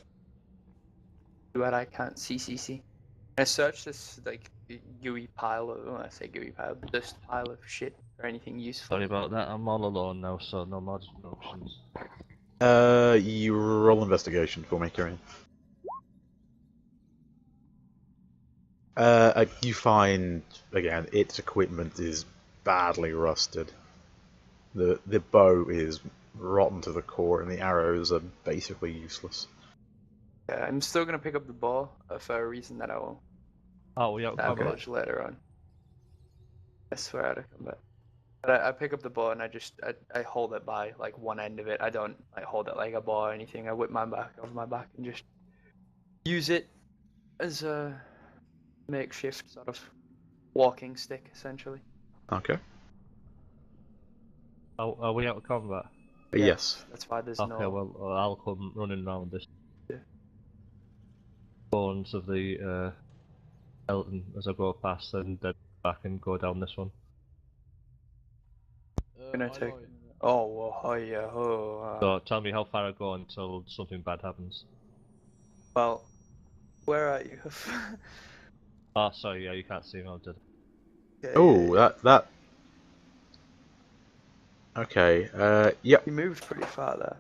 do what I can't see. I search this like gooey pile of, when I say gooey pile, dust pile of shit for anything useful. Sorry about that. I'm all alone now, so no more disruptions. You roll investigation for me, Kieran. You find again its equipment is badly rusted. The bow is rotten to the core, and the arrows are basically useless. Yeah, I'm still gonna pick up the ball for a reason that I will Oh, we out combat. divulge later on. I swear out of combat. But I pick up the ball and I hold it by like one end of it. I don't like hold it like a ball or anything. I whip my back over my back and just use it as a makeshift sort of walking stick, essentially. Okay. Oh, are we out of combat? Yes. That's why there's Okay, no. well, I'll come running around this. Yeah. Bones of the Elton as I go past, and then back and go down this one. Gonna take. Oh, well, oh yeah, oh. So tell me how far I go until something bad happens. Well, where are you? Oh, sorry, yeah, you can't see me. I'm dead. Okay, Oh, yeah. that. Okay. Yep. You moved pretty far there.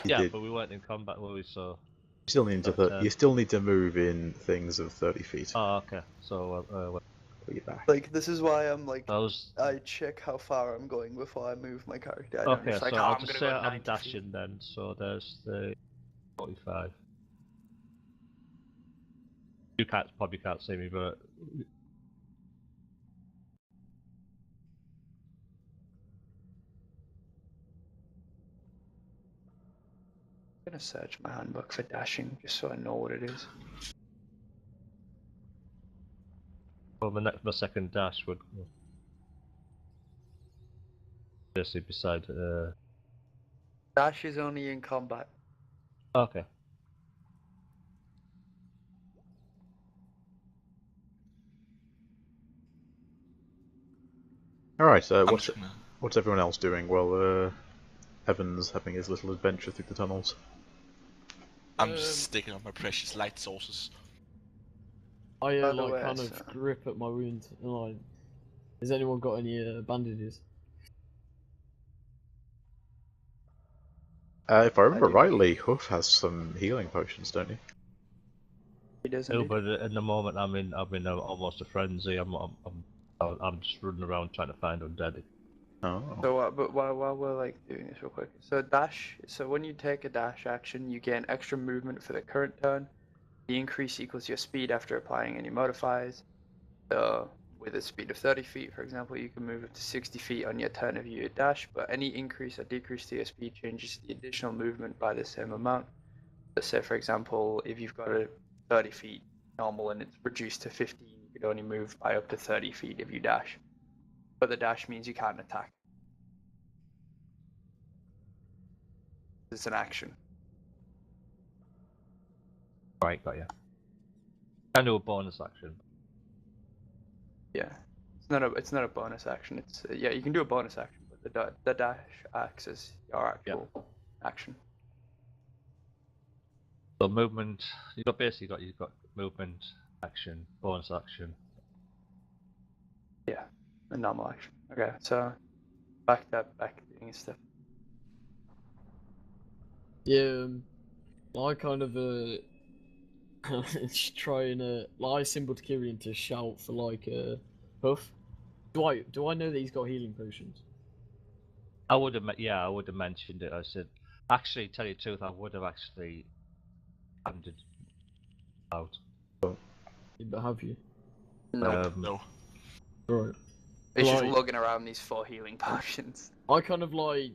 You Yeah, did. but we weren't in combat, were we? So. You still need to move in things of 30 feet. Oh, okay. So, Put you back. Like, this is why I'm like, I was. I check how far I'm going before I move my character. I don't Okay, just like, so oh, I'll I'm just gonna say go I'm 90 feet. dashing then. So there's the 45. You probably can't see me, but I'm gonna search my handbook for dashing just so I know what it is. well, my second dash would basically beside. Dash is only in combat. Okay. Alright, I'm what's just gonna. what's everyone else doing? Well, Evan's having his little adventure through the tunnels. I'm just sticking on my precious light sources. I By the like way, kind of so- grip at my wound and like, has anyone got any bandages? If I remember do. rightly, Hoof has some healing potions, don't you? He does No, indeed. but in the moment I'm in almost a frenzy. I'm just running around trying to find undead. Oh. So, but while we're like doing this real quick, so dash. So when you take a dash action, you gain extra movement for the current turn. The increase equals your speed after applying any modifiers. So with a speed of 30 feet, for example, you can move up to 60 feet on your turn if you dash. But any increase or decrease to your speed changes the additional movement by the same amount. So say, for example, if you've got a 30 feet normal and it's reduced to 15, you could only move by up to 30 feet if you dash. But the dash means you can't attack. It's an action. Right, got you. Can do a bonus action. Yeah, it's not a bonus action. It's yeah, you can do a bonus action, but the dash acts as your actual action. So movement. You've got movement, action, bonus action. Yeah, a normal action. Okay, so back doing his stuff. Yeah, I kind of trying like I symboled Kyrian to shout for like Huff. Do I know that he's got healing potions? I would have mentioned it. I said, actually, tell you the truth, I would have actually handed out. Yeah, but have you? Nope. No. Right. He's just like- lugging around these 4 healing potions. I kind of like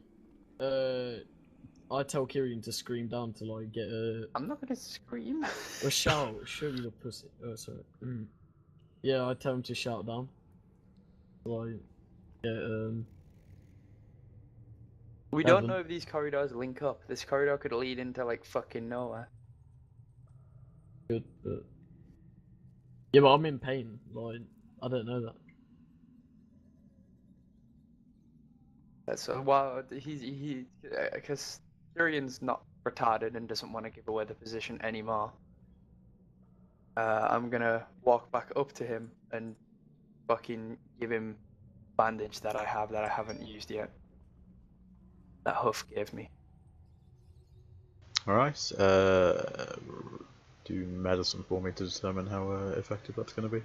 I tell Kyrian to scream down to like get I'm not gonna scream. a shout. Show me your pussy. Oh, sorry. Yeah, I tell him to shout down. Like, yeah, We don't Evan. know if these corridors link up. This corridor could lead into like fucking nowhere. good, but yeah, but I'm in pain. Like, I don't know that. That's wow. He because Durian's not retarded and doesn't want to give away the position anymore, I'm gonna walk back up to him and fucking give him bandage that I haven't used yet. That Huff gave me. Alright, do medicine for me to determine how effective that's going to be.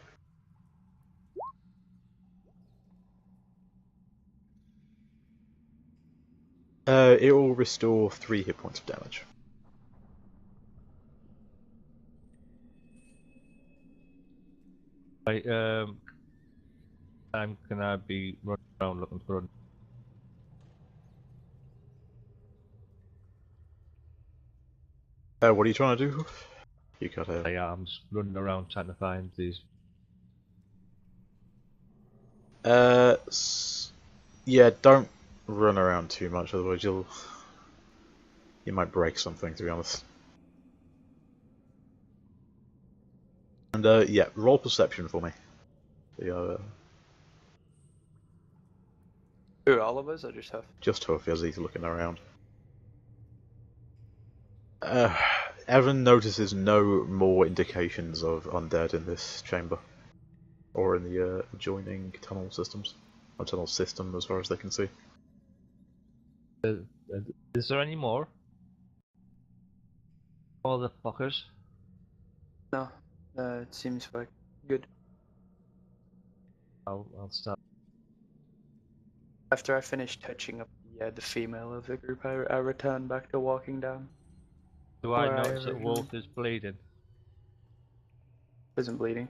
It will restore 3 hit points of damage. Right, I'm gonna be running around looking for. What are you trying to do? You got a... I'm just running around trying to find these. Yeah, don't run around too much, otherwise you might break something, to be honest. And yeah, roll perception for me. Who, all of us, or just Huff? Just Huff as he's looking around. Evan notices no more indications of undead in this chamber, or in the adjoining tunnel systems, or tunnel system as far as they can see. Is there any more? All the fuckers. No, it seems like good. I'll start. After I finish touching up the female of the group, I return back to walking down. Do I Where I notice that originally- Wolf is bleeding? Isn't bleeding.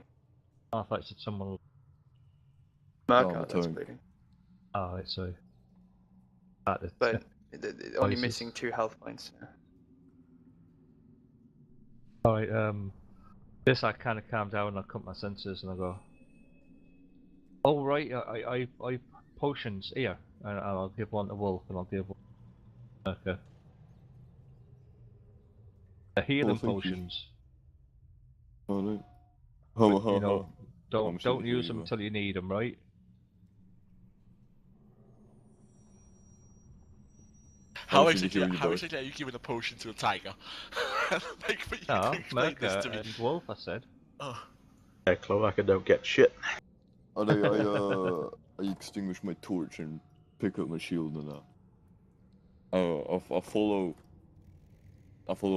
Oh, I thought you said someone. Marco, my that's tongue. bleeding. Oh, right, sorry. But only Jesus. missing 2 health points. Alright, this I kind of calm down and I cut my senses and I go, oh right, I potions here, and I'll give one to Wolf and I'll give one to Merker. The healing thank you. potions. Alright. But, you know, I'm don't sure use you them will. until you need them, right? How Actually, exactly, hear you how both. exactly are you giving a potion to a tiger? Like, but you No, can explain this Merker to me. and Wolf, I said. Oh. Yeah, Cloaca don't get shit. I extinguish my torch and pick up my shield and that. I follow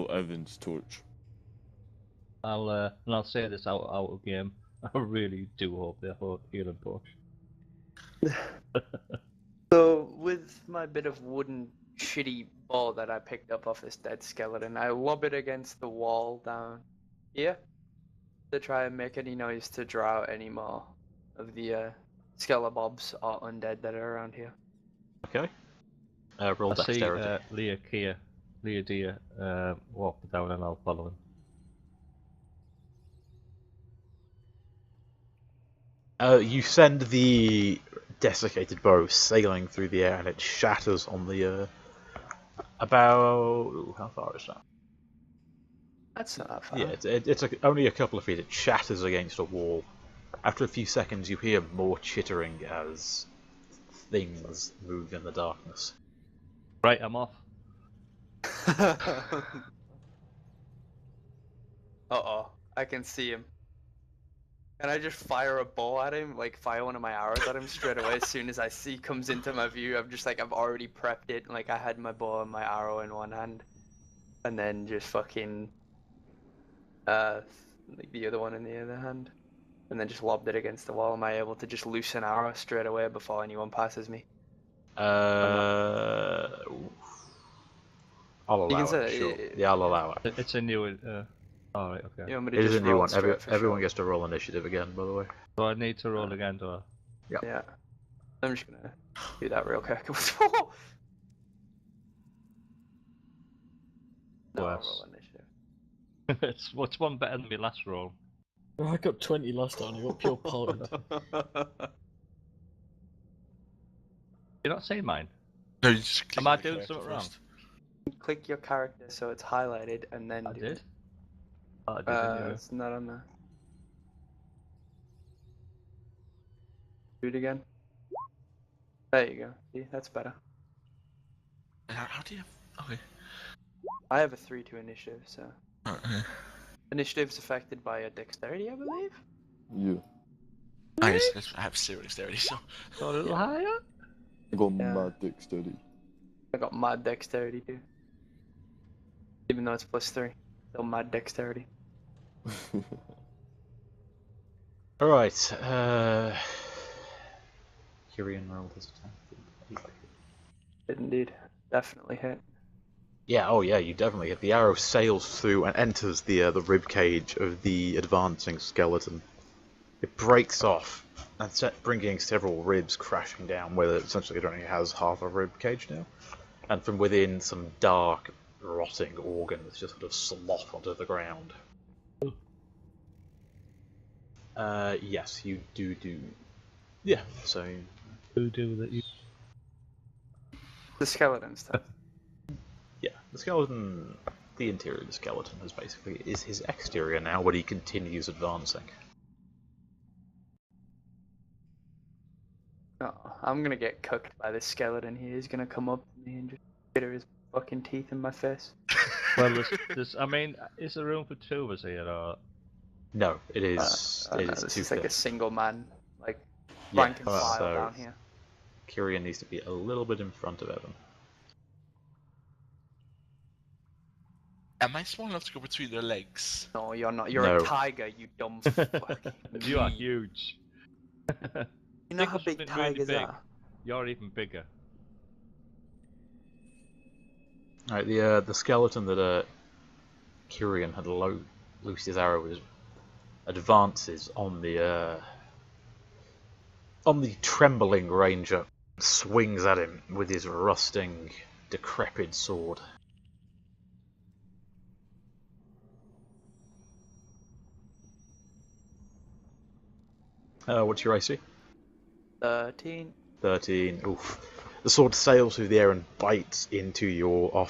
Evan's torch. And I'll say this out of game. I really do hope they're healing potion. So, with my bit of wooden shitty ball that I picked up off this dead skeleton, I lob it against the wall down here to try and make any noise to draw out any more of the skelebobs or undead that are around here. Okay. Roll I see dexterity. Leah Deer walk down and I'll follow him. You send the desiccated bow sailing through the air and it shatters on the about... how far is that? That's not that far. Yeah, it's only a couple of feet. It shatters against a wall. After a few seconds you hear more chittering as things move in the darkness. Right, I'm off. Uh-oh, I can see him. Can I just fire a bow at him? Like, fire one of my arrows at him straight away as soon as I see comes into my view? I'm just like, I've already prepped it. Like, I had my bow and my arrow in one hand. And then just fucking... like the other one in the other hand. And then just lobbed it against the wall. Am I able to just loose an arrow straight away before anyone passes me? I'll You can allow say it, sure. it- Yeah, I'll allow it. It's a new. Alright, okay. You want me to It is just a new roll one. straight for Everyone sure? gets to roll initiative again, by the way. So I need to roll again, do I? Yeah. I'm just gonna do that real quick. No, I'll Worse. roll initiative. it's what's one better than my last roll? I got 20 last time. I got pure pardon. You're not saying mine. No, you just click Am I the doing character something wrong? first. Click your character so it's highlighted and then I do did. it. Oh, I did. Anyway. It's not on there. Do it again. There you go. See, that's better. How do you Okay. I have a 3-2 initiative, so Okay. initiative's affected by a dexterity, I believe. Yeah. I have 0 dexterity, so. So a little higher? I got Yeah. mad dexterity. I got mad dexterity too. Even though it's +3, still mad dexterity. Alright, Kyrian rolled his attack. Did indeed. Definitely hit. Yeah, oh yeah, you definitely hit. The arrow sails through and enters the rib cage of the advancing skeleton. It breaks off, and bringing several ribs crashing down, where essentially it only has half a rib cage now. And from within, some dark, rotting organs just sort of slop onto the ground. Yes, you do. Yeah, so. Who do that? You... The skeleton stuff. Yeah, the skeleton, the interior of the skeleton is his exterior now, but he continues advancing. No, I'm gonna get cooked by this skeleton here. He's gonna come up to me and just bitter his fucking teeth in my face. Well, I mean, is there room for 2 of us here, or...? No, it is. No, it is this too is like a thick. single man, like Yeah, rank and file so down here. Kyrian needs to be a little bit in front of Evan. Am I small enough to go between their legs? No, you're not. You're No. a tiger, you dumb fucking. You are weed. huge. You know Think how of big something really tigers big. are? You're even bigger. Alright, the skeleton that Kyrian had loosed his arrow with advances on the trembling ranger, swings at him with his rusting, decrepit sword. What's your AC? 13. 13. Oof. The sword sails through the air and bites into your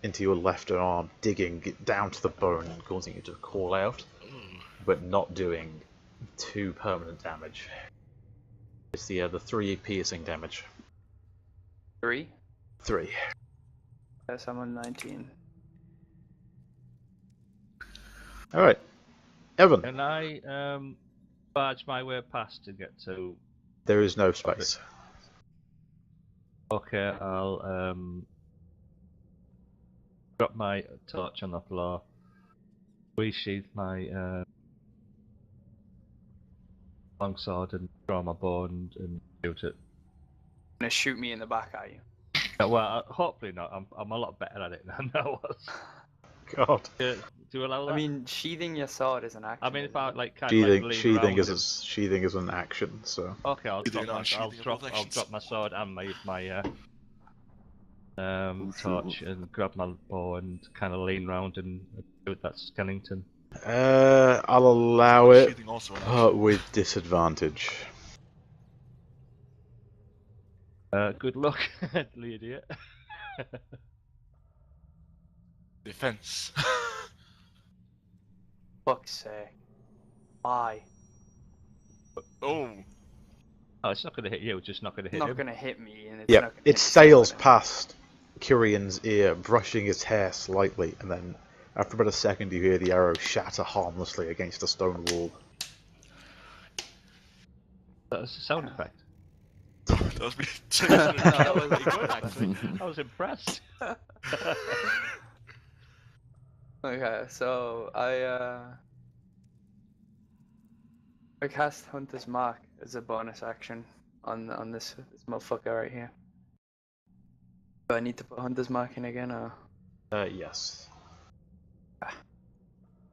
into your left arm, digging it down to the bone, causing you to call out, but not doing 2 permanent damage. It's the 3 piercing damage. 3. 3. Yes, I'm on 19. All right, Evan. Can I barge my way past to get to... There is no space. Okay, I'll drop my torch on the floor, resheath my longsword and draw my bow and shoot it. Gonna shoot me in the back, are you? Well, hopefully not. I'm a lot better at it than I was. God. Do you allow that? I mean, sheathing your sword is an action. I mean, if isn't I it? like kind of like lean Sheathing around is him. sheathing is an action. So. Okay, I'll Either drop not my sheathing or both I'll actions. drop my sword and my Oh, torch and grab my bow and kind of lean round and shoot that skeleton. I'll allow it, Shooting also an but action. with disadvantage. Good luck, the idiot. Defense. Fuck's sake. Why? Oh. Oh, it's not going to hit you. It's just not going to hit Not him. gonna hit me, and it's Yeah, not gonna it hit the sails skeleton. past Kyrian's ear, brushing his hair slightly, and then after about a second you hear the arrow shatter harmlessly against a stone wall. That's a sound effect. That was me. That was Pretty good, actually. I was impressed. Okay, so I cast Hunter's Mark as a bonus action on this motherfucker right here. Do I need to put Hunter's Mark in again, or? Yes.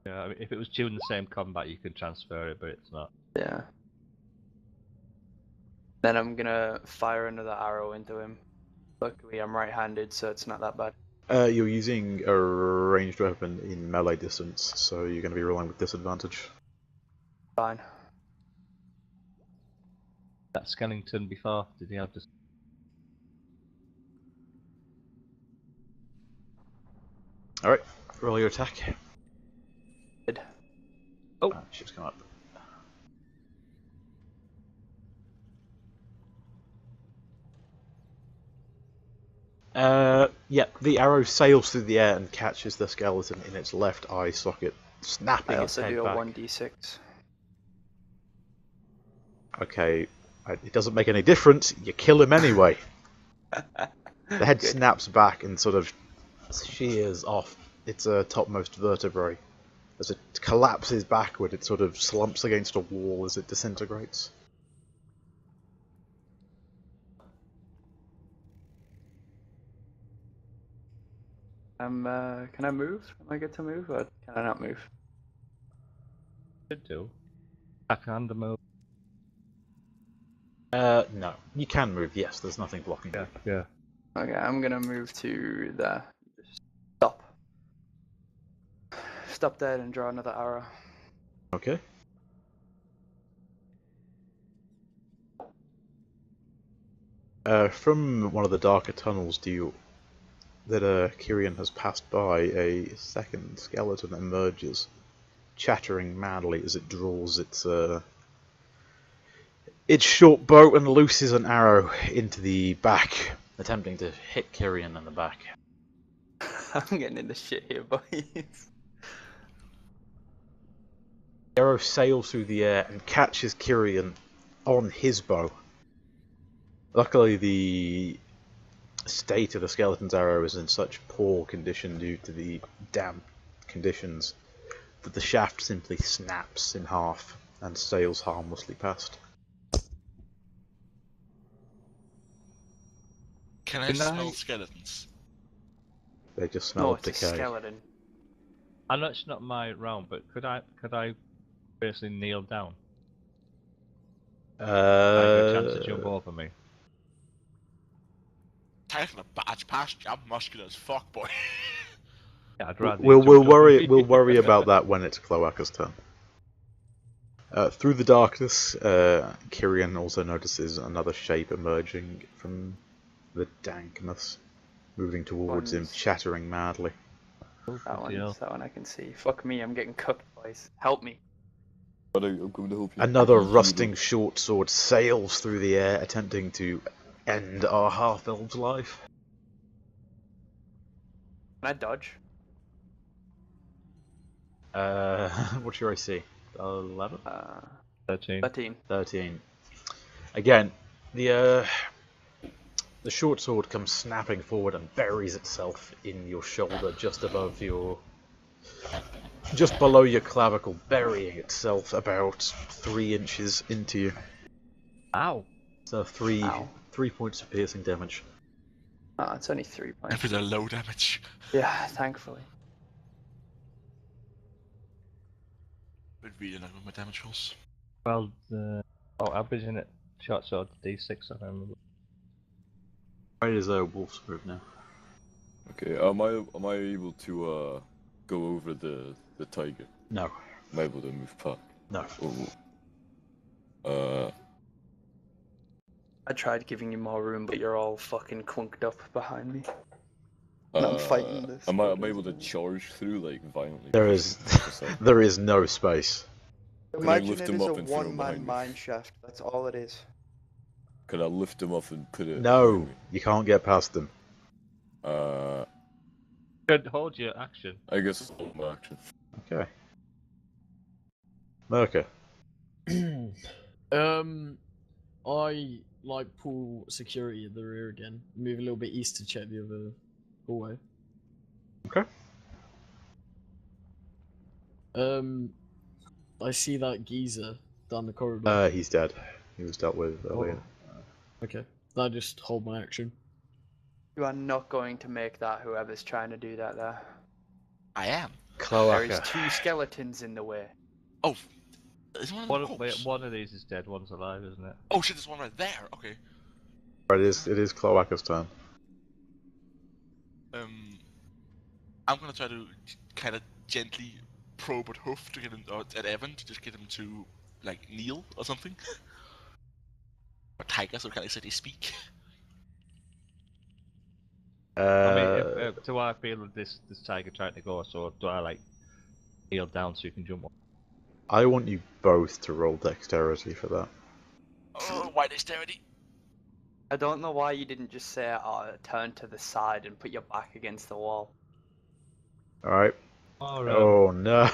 Yeah, I mean, if it was during the same combat, you can transfer it, but it's not. Yeah. Then I'm gonna fire another arrow into him. Luckily, I'm right-handed, so it's not that bad. You're using a ranged weapon in melee distance, so you're going to be rolling with disadvantage. Fine. That skeleton before, did he have this? Alright, roll your attack. Good. Oh. She's come up. Yeah, the arrow sails through the air and catches the skeleton in its left eye socket, snapping I its also head do a back. 1d6. Okay, it doesn't make any difference. You kill him anyway. The head Good. snaps back and sort of shears off its topmost vertebrae. As it collapses backward, it sort of slumps against a wall as it disintegrates. Can I move? Am I good to move, or can I not move? Should do. Backhand move. No. You can move, yes, there's nothing blocking you. Yeah. Okay, I'm gonna move to there. Just stop. Stop dead and draw another arrow. Okay. From one of the darker tunnels that Kyrian has passed by, a second skeleton emerges, chattering madly as it draws its short bow and looses an arrow into the back, attempting to hit Kyrian in the back. I'm getting in the shit here, boys. The arrow sails through the air and catches Kyrian on his bow. Luckily, the state of the skeleton's arrow is in such poor condition due to the damp conditions that the shaft simply snaps in half and sails harmlessly past. Can I Can smell I- skeletons? They just smell No, of it's a decay. skeleton. I know it's not my round, but could I basically kneel down? I have a chance to jump over me. Taking a badge past you, I'm muscular as fuck, boy. Yeah, I'd rather. We'll you jumped over worry me. we'll worry about that when it's Cloaca's turn. Through the darkness, Kyrian also notices another shape emerging from the dankness, moving towards him, One's- chattering madly. That one I can see. Fuck me, I'm getting cooked, boys. Help me. But I'm going to help you. Another You rusting short sword sails through the air, attempting to end our half-elf's life. Can I dodge? What's your AC? 11? 13. 13. 13. Again, the short sword comes snapping forward and buries itself in your shoulder, just below your clavicle, burying itself about 3 inches into you. Ow! So three Ow. 3 points of piercing damage. Oh, it's only 3 And points. for the low damage. Yeah, thankfully. But really not with my damage rolls. Well, average in it. Short sword, D6, I remember. Right as a wolf's move now. Okay, am I able to go over the tiger? No, Am I able to move past? no. Oh. I tried giving you more room, but you're all fucking clunked up behind me. No, I'm fighting this Am I fucking able to thing. charge through like violently? There is there is no space. I Imagine lift it him is a up and throw him one-man behind me? mine shaft. That's all it is. Could I lift him up and put it? No, behind me? you can't get past them. Could hold your action. I guess it's all my action. Okay. Merker. I like pull security at the rear again. Move a little bit east to check the other hallway. Okay. I see that geezer down the corridor. He's dead. He was dealt with earlier. Okay, I just hold my action. You are not going to make that, whoever's trying to do that there. I am. There is Cloaca. 2 skeletons in the way. Oh, is one of them Wait, corpse? one of these is dead, one's alive, isn't it? Oh shit, there's one right there. Okay. Right, it is Cloaca's turn. I'm gonna try to kind of gently probe at Hoof to get him, or at Evan to just get him to like kneel or something. Or Tiger, so can I say they speak? I mean, do I feel that this tiger trying to go, so do I like kneel down so you can jump up? I want you both to roll dexterity for that. Oh, why dexterity? I don't know why you didn't just say, "Oh, turn to the side and put your back against the wall." Alright. Or, Oh no.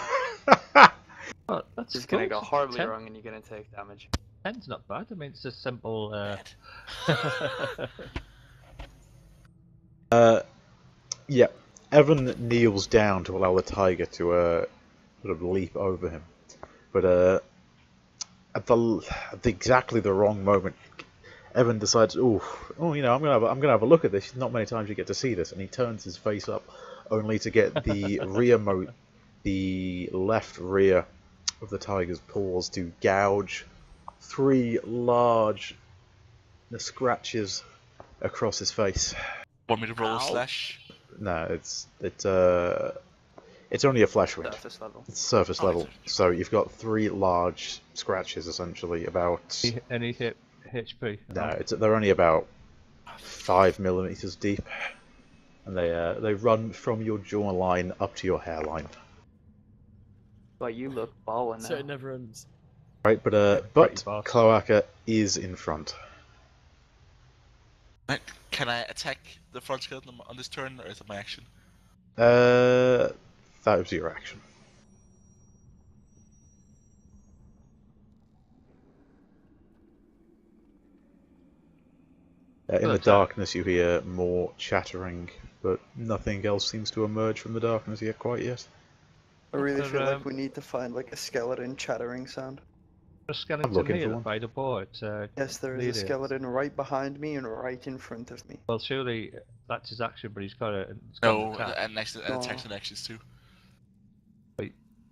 oh, that's It's gonna good. go horribly 10 wrong and you're gonna take damage. 10's not bad. I mean, it's a simple. Bad. Yeah. Evan kneels down to allow the tiger to sort of leap over him. But at exactly the wrong moment, Evan decides, oh, you know, I'm gonna have a look at this. Not many times you get to see this, and he turns his face up, only to get the the left rear of the tiger's paws to gouge 3 large scratches across his face. Want me to roll a Ow. slash? No, it's only a flesh wound. Surface level. It's surface Oh, level. it's- So you've got 3 large scratches, essentially. About any hit HP? no, they're only about 5 millimeters deep, and they run from your jawline up to your hairline. Well, you look baller now. So it never ends. Right, but pretty fast. Cloaca is in front. Can I attack the front skeleton on this turn, or is it my action? That was your action. In Good the attack. darkness, you hear more chattering, but nothing else seems to emerge from the darkness yet, quite yet. I really But, feel like we need to find like a skeleton chattering sound. A skeleton looking here for one. by the board. Yes, there is Near a it. skeleton right behind me and right in front of me. Well, surely that's his action, but he's got an No, attack. and next and attacks Oh. and actions too.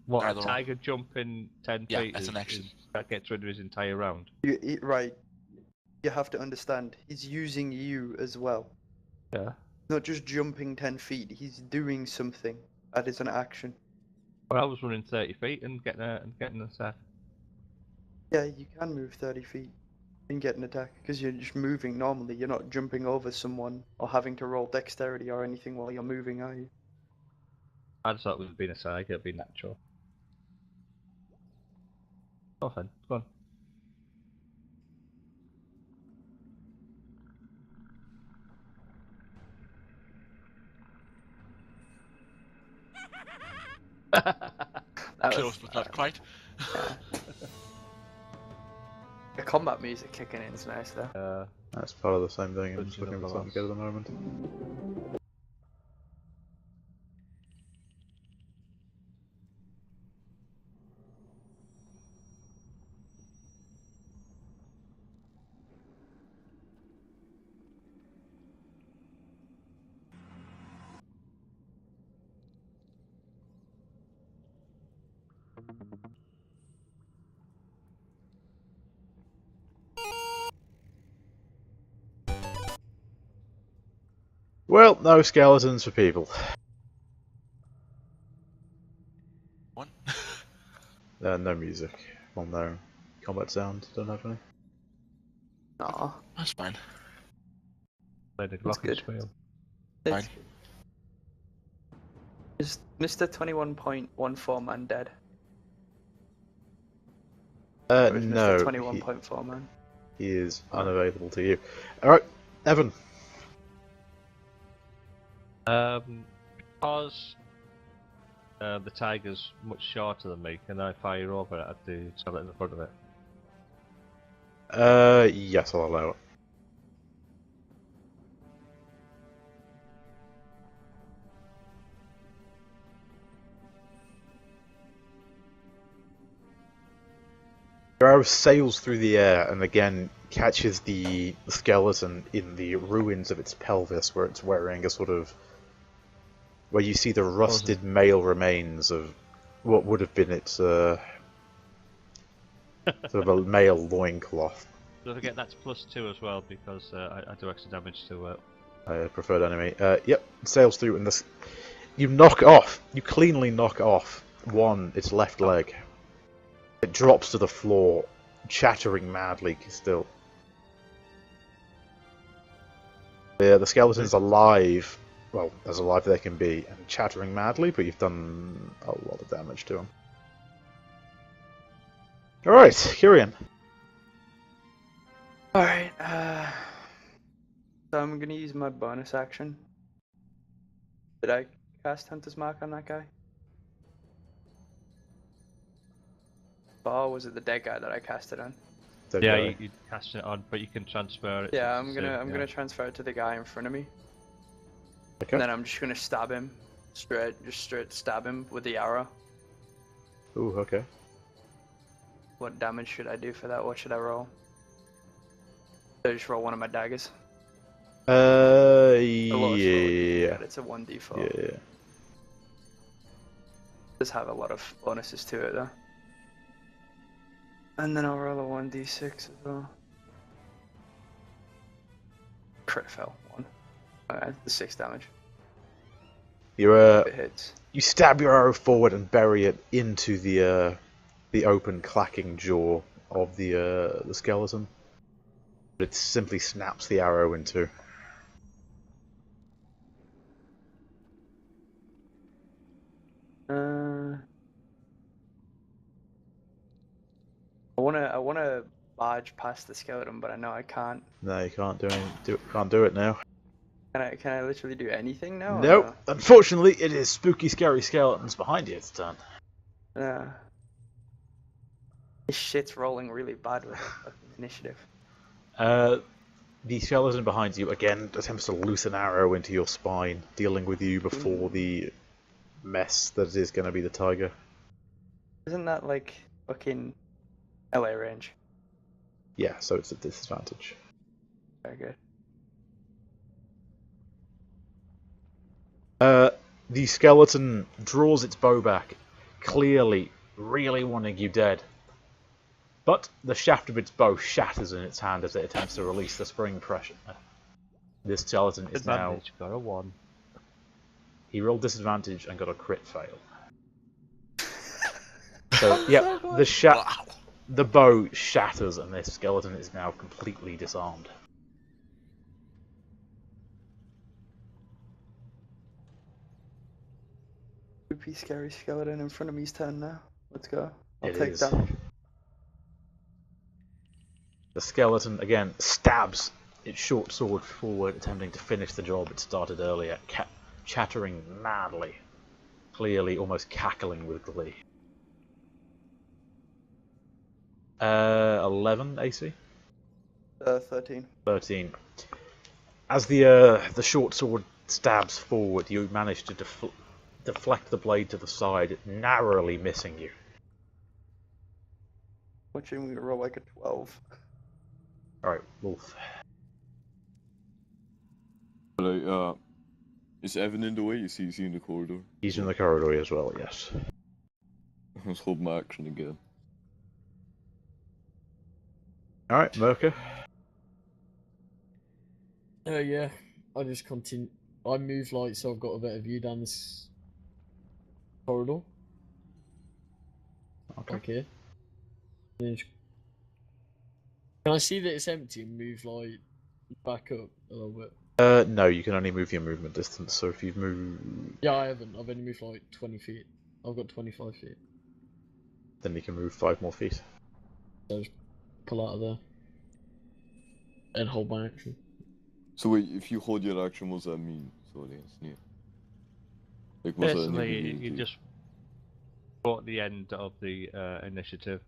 What, a either or. tiger jumping 10 Yeah, feet that's an action. that gets rid of his entire round. Right. You have to understand, he's using you as well. Yeah. Not just jumping 10 feet, he's doing something. That is an action. Well, I was running 30 feet and getting an attack. Yeah, you can move 30 feet and get an attack, because you're just moving normally. You're not jumping over someone or having to roll dexterity or anything while you're moving, are you? I just thought it would have been a tiger, it'd be natural. Oh, fine. Go on. That Close, was, but not quite. yeah. The combat music kicking in is nice though. That's part of the same thing. I'm just Good looking for something good at the moment. Well, no skeletons for people. One. No music. Well, no combat sound. Don't have any. Aw. That's fine. Played a That's good. glockenspiel. It's Fine. Is Mr. 21.14 man dead? Or is No. Mr. 21.4 man? He is unavailable to you. Alright, Evan. Because the tiger's much shorter than me, can I fire over it at the skeleton in front of it? Yes, I'll allow it. The arrow sails through the air and again catches the skeleton in the ruins of its pelvis, where it's wearing a sort of, where you see the rusted male remains of what would have been its sort of a male loincloth. Don't forget that's +2 as well, because I do extra damage to Preferred enemy. Yep, it sails through and this. You cleanly knock off its left leg. It drops to the floor, chattering madly still. The skeleton's alive, well, as alive as they can be, and chattering madly, but you've done a lot of damage to him. Alright, Kyrian. Alright, So I'm gonna use my bonus action. Did I cast Hunter's Mark on that guy? Or was it the dead guy that I cast it on? Dead Yeah, guy. you cast it on, but you can transfer it. Yeah, so I'm it's gonna the I'm same, gonna transfer it to the guy in front of me. Okay. And then I'm just gonna stab him. Just straight stab him with the arrow. Ooh, okay. What damage should I do for that? What should I roll? Should I just roll one of my daggers? The lowest roll you can Yeah. get, it's a 1d4. Yeah. Does have a lot of bonuses to it though. And then I'll roll a 1d6 as well. Crit fail, 1. Alright, the 6 damage. You If it hits. you stab your arrow forward and bury it into the open, clacking jaw of the skeleton. It simply snaps the arrow in two. I wanna barge past the skeleton, but I know I can't. No, you can't can't do it now. Can I literally do anything now? or Nope. Unfortunately, it is spooky, scary skeletons behind you. It's done. No? This shit's rolling really bad with fucking initiative. The skeleton behind you again attempts to loose an arrow into your spine, dealing with you before the mess that is going to be the tiger. Isn't that like fucking LA range? Yeah, so it's a disadvantage. Very good. The skeleton draws its bow back, clearly really wanting you dead. But the shaft of its bow shatters in its hand as it attempts to release the spring pressure. This skeleton is now... Advantage, got a 1. He rolled disadvantage and got a crit fail. So, yeah, the bow shatters and this skeleton is now completely disarmed. Creepy, scary skeleton in front of me's turn now. Let's go. I'll It take is. damage. The skeleton, again, stabs its short sword forward, attempting to finish the job it started earlier, chattering madly, clearly almost cackling with glee. 11 AC? 13. 13. As the short sword stabs forward, you manage to deflect the blade to the side, narrowly missing you. Watching me roll like a 12. Alright, Wolf. Right, is Evan in the way? Is he in the corridor? He's in the corridor as well, yes. Let's hold my action again. Alright, Merker. Yeah, I just continue. I move like so I've got a better view down this corridor. Okay. Like here. Then can I see that it's empty and move like back up a little bit? No, you can only move your movement distance, so if you move... Yeah, I haven't. I've only moved like 20 feet. I've got 25 feet. Then you can move 5 more feet. So just pull out of there. And hold my action. So wait, if you hold your action, what does that mean? Sorry, it's new. Like, what's that Basically, enable you to do? just go at the end of the initiative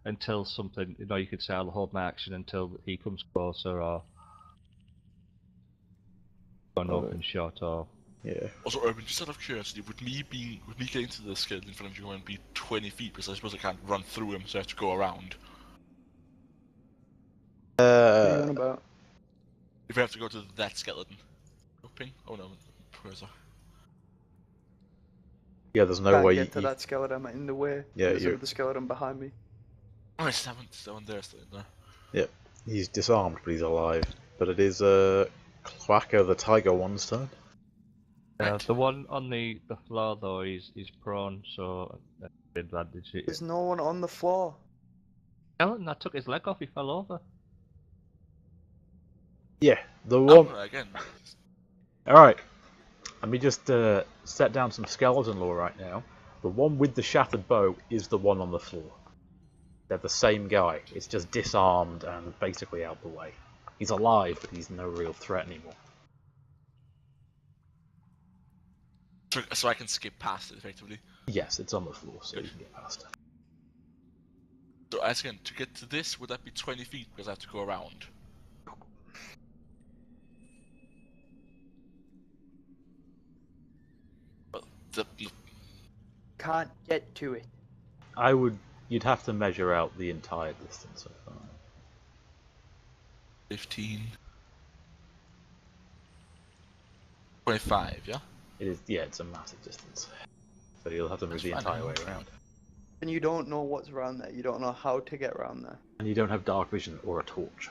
until something, you could say I'll hold my action until he comes closer or an open shot or... Yeah. Also, Urban, just out of curiosity, would me getting to the skeleton in front of you and be 20 feet, because I suppose I can't run through him, so I have to go around. What are you on about? If I have to go to that skeleton. Oh, ping? Oh no, where is that? Yeah, there's no Can't way get to that skeleton, I'm in the way. Yeah, because you- of the skeleton behind me. Oh, it's someone there still in there. He's disarmed, but he's alive. But it is Quacker the Tiger one's turn. the one on the floor though, he's prone, so advantage. There's no one on the floor. Skeleton, I took his leg off, he fell over. Yeah, the Oh, one. again. Alright. Let me just set down some skeleton lore right now. The one with the shattered bow is the one on the floor. They're the same guy. It's just disarmed and basically out the way. He's alive, but he's no real threat anymore. So I can skip past it effectively. Yes, it's on the floor, so you can get past it. So again, to get to this, would that be 20 feet because I have to go around? Well, Can't get to it. You'd have to measure out the entire distance. 15. 25, yeah? It is, yeah, it's a massive distance. So you'll have to move That's the fine, entire yeah. way around. And you don't know what's around there. You don't know how to get around there. And you don't have dark vision or a torch.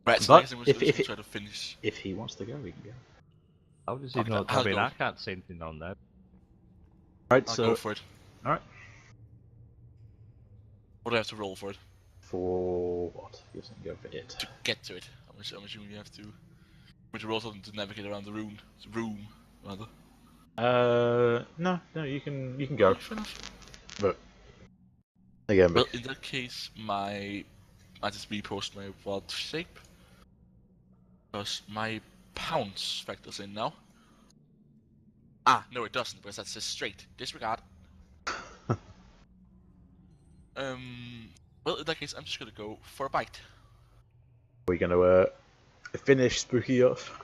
Right, so But next thing we're if- just if gonna it- try to finish. If he wants to go, he can go. How does he Okay, know? I I'll mean, go. I can't see anything on there. Right, I'll so go for it. alright. What do I have to roll for it? For what? He doesn't go for it. To get to it. I'm assuming you have to. Would you roll something to navigate around the room? Rather. No, you can go. Fair enough. But again, Well, in that case, I just repost my wild shape. Because my pounce factors in now. Ah, no it doesn't, because that's just straight. Disregard. Well, in that case, I'm just gonna go for a bite. we're gonna finish Spooky off.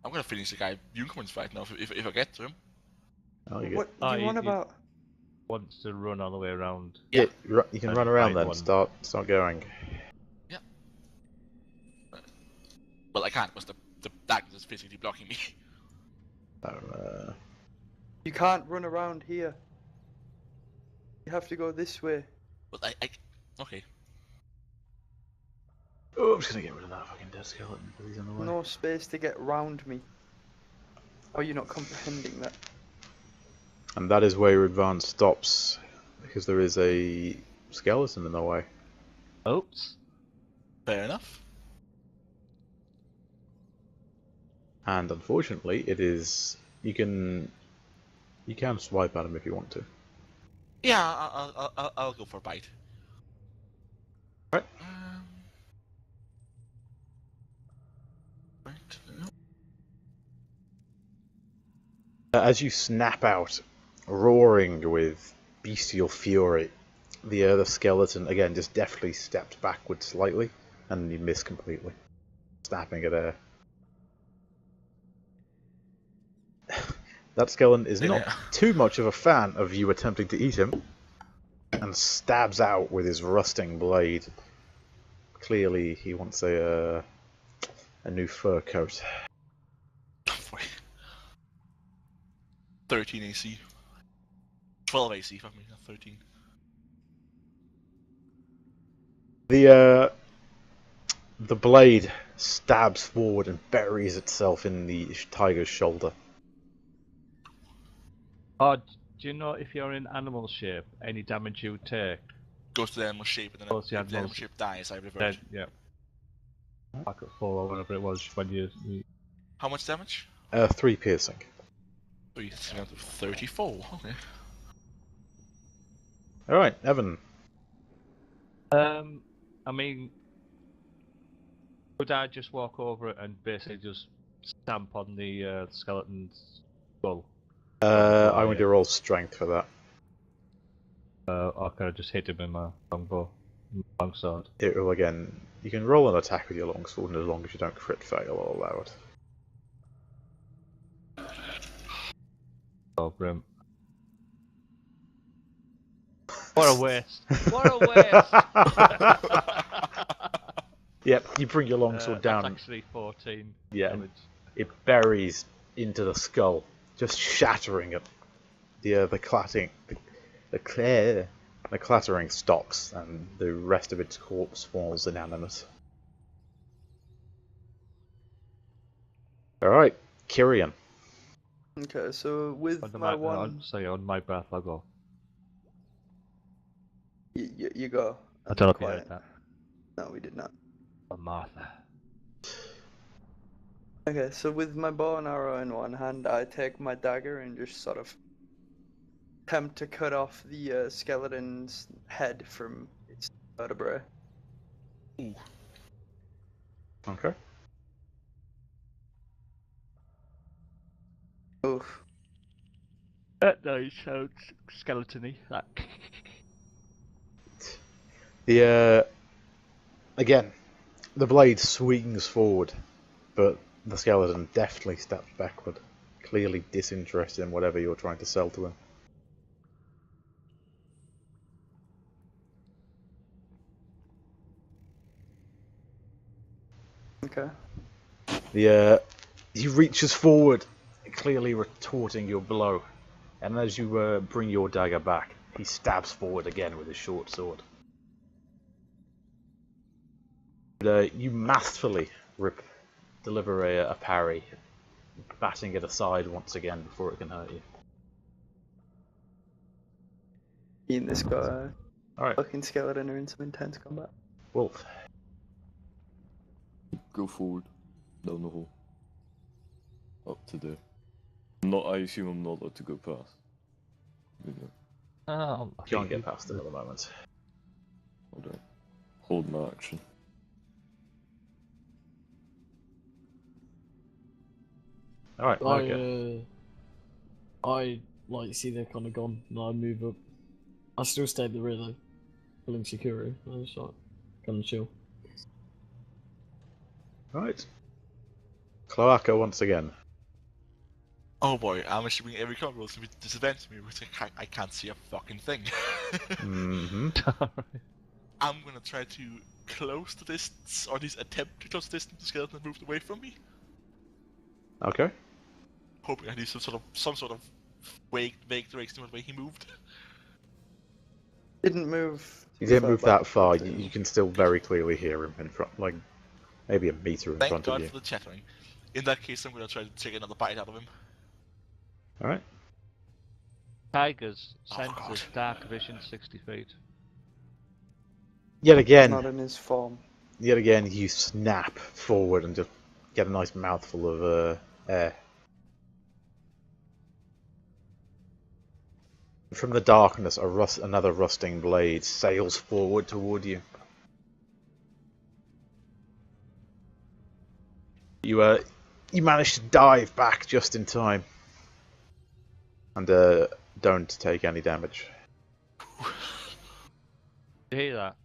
I'm gonna finish the guy Unicorn's fight now if I get to him. Oh, you What Oh, do you want about? Wants to run all the way around. Yeah, you can run around Right then. one. Start going. Well, I can't because the darkness is physically blocking me. You can't run around here. You have to go this way. But okay. Oh, I'm just gonna get rid of that fucking dead skeleton because he's in the way. No space to get round me. Are you not comprehending that? And that is where your advance stops, because there is a skeleton in the way. Oops. Fair enough. And unfortunately, it is. You can swipe at him if you want to. Yeah, I'll go for a bite. Right. Right. As you snap out, roaring with bestial fury, the other skeleton again just deftly steps backwards slightly, and you miss completely, snapping at air. That skeleton is not too much of a fan of you attempting to eat him, and stabs out with his rusting blade. Clearly, he wants a new fur coat. 13 AC. 12 AC, fuck me, not 13. The blade stabs forward and buries itself in the tiger's shoulder. Oh, do you know if you're in animal shape, any damage you take? Goes to the animal shape, and then Goes to the if the animal animal shape dies, I revert. Then, yeah. Back at 4 or whatever it was when you. How much damage? 3 piercing. 3, 34, okay. Alright, Evan. I mean, could I just walk over it and basically just stamp on the skeleton's skull? I want to roll strength for that. Or can I just hit him in my longbow, longsword? It will again. You can roll an attack with your longsword, and as long as you don't crit fail, I'll allow it. Oh, grim. What a waste! What a waste! Yep, you bring your longsword down. That's actually 14 Yeah. damage. It buries into the skull, just shattering it. The clattering stops, and the rest of its corpse falls inanimate. Alright, Kyrian. Okay, so with On my one, sorry, on my breath, I'll go. you go. I don't know if you Quiet. heard that. No, we did not. Oh, Martha. Okay, so with my bow and arrow in one hand, I take my dagger and just sort of attempt to cut off the skeleton's head from vertebrae. Ooh. Okay. Oof. No, sounds skeleton-y. That. The again, the blade swings forward, but the skeleton deftly steps backward, clearly disinterested in whatever you're trying to sell to him. Okay. He reaches forward, clearly retorting your blow, and as you bring your dagger back, he stabs forward again with his short sword. You masterfully deliver a parry, batting it aside once again before it can hurt you. Me and this guy, Alright, fucking skeleton, are in some intense combat. Wolf. Go forward. Down the hole. Up to there. I assume I'm not allowed to go past. You know, I Can't think get past it at the moment. hold on. Hold my action. Alright, okay. I like see they're kind of gone, and I move up. I still stay at the rear though, pulling Sekiro. I was like, kind of chill. Right. Cloaca once again. Oh boy, I'm assuming every combat roll is going to be disadvantage me, which I can't see a fucking thing. Mm-hmm. I'm going to try to close the distance, or at least attempt to close the distance the skeleton moved away from me. Okay. Hoping I do some sort of vague direction of the way he moved. Didn't move. You too didn't far move back, that far, but, you can still very clearly hear him in front, like maybe a meter in Thank front God of you. for the chattering. In that case, I'm going to try to take another bite out of him. Alright. Tigers Oh, senses God. dark vision 60 feet. Yet not again, in his form. you snap forward and just get a nice mouthful of air. From the darkness, another rusting blade sails forward toward you. You manage to dive back just in time, and don't take any damage. You hear that?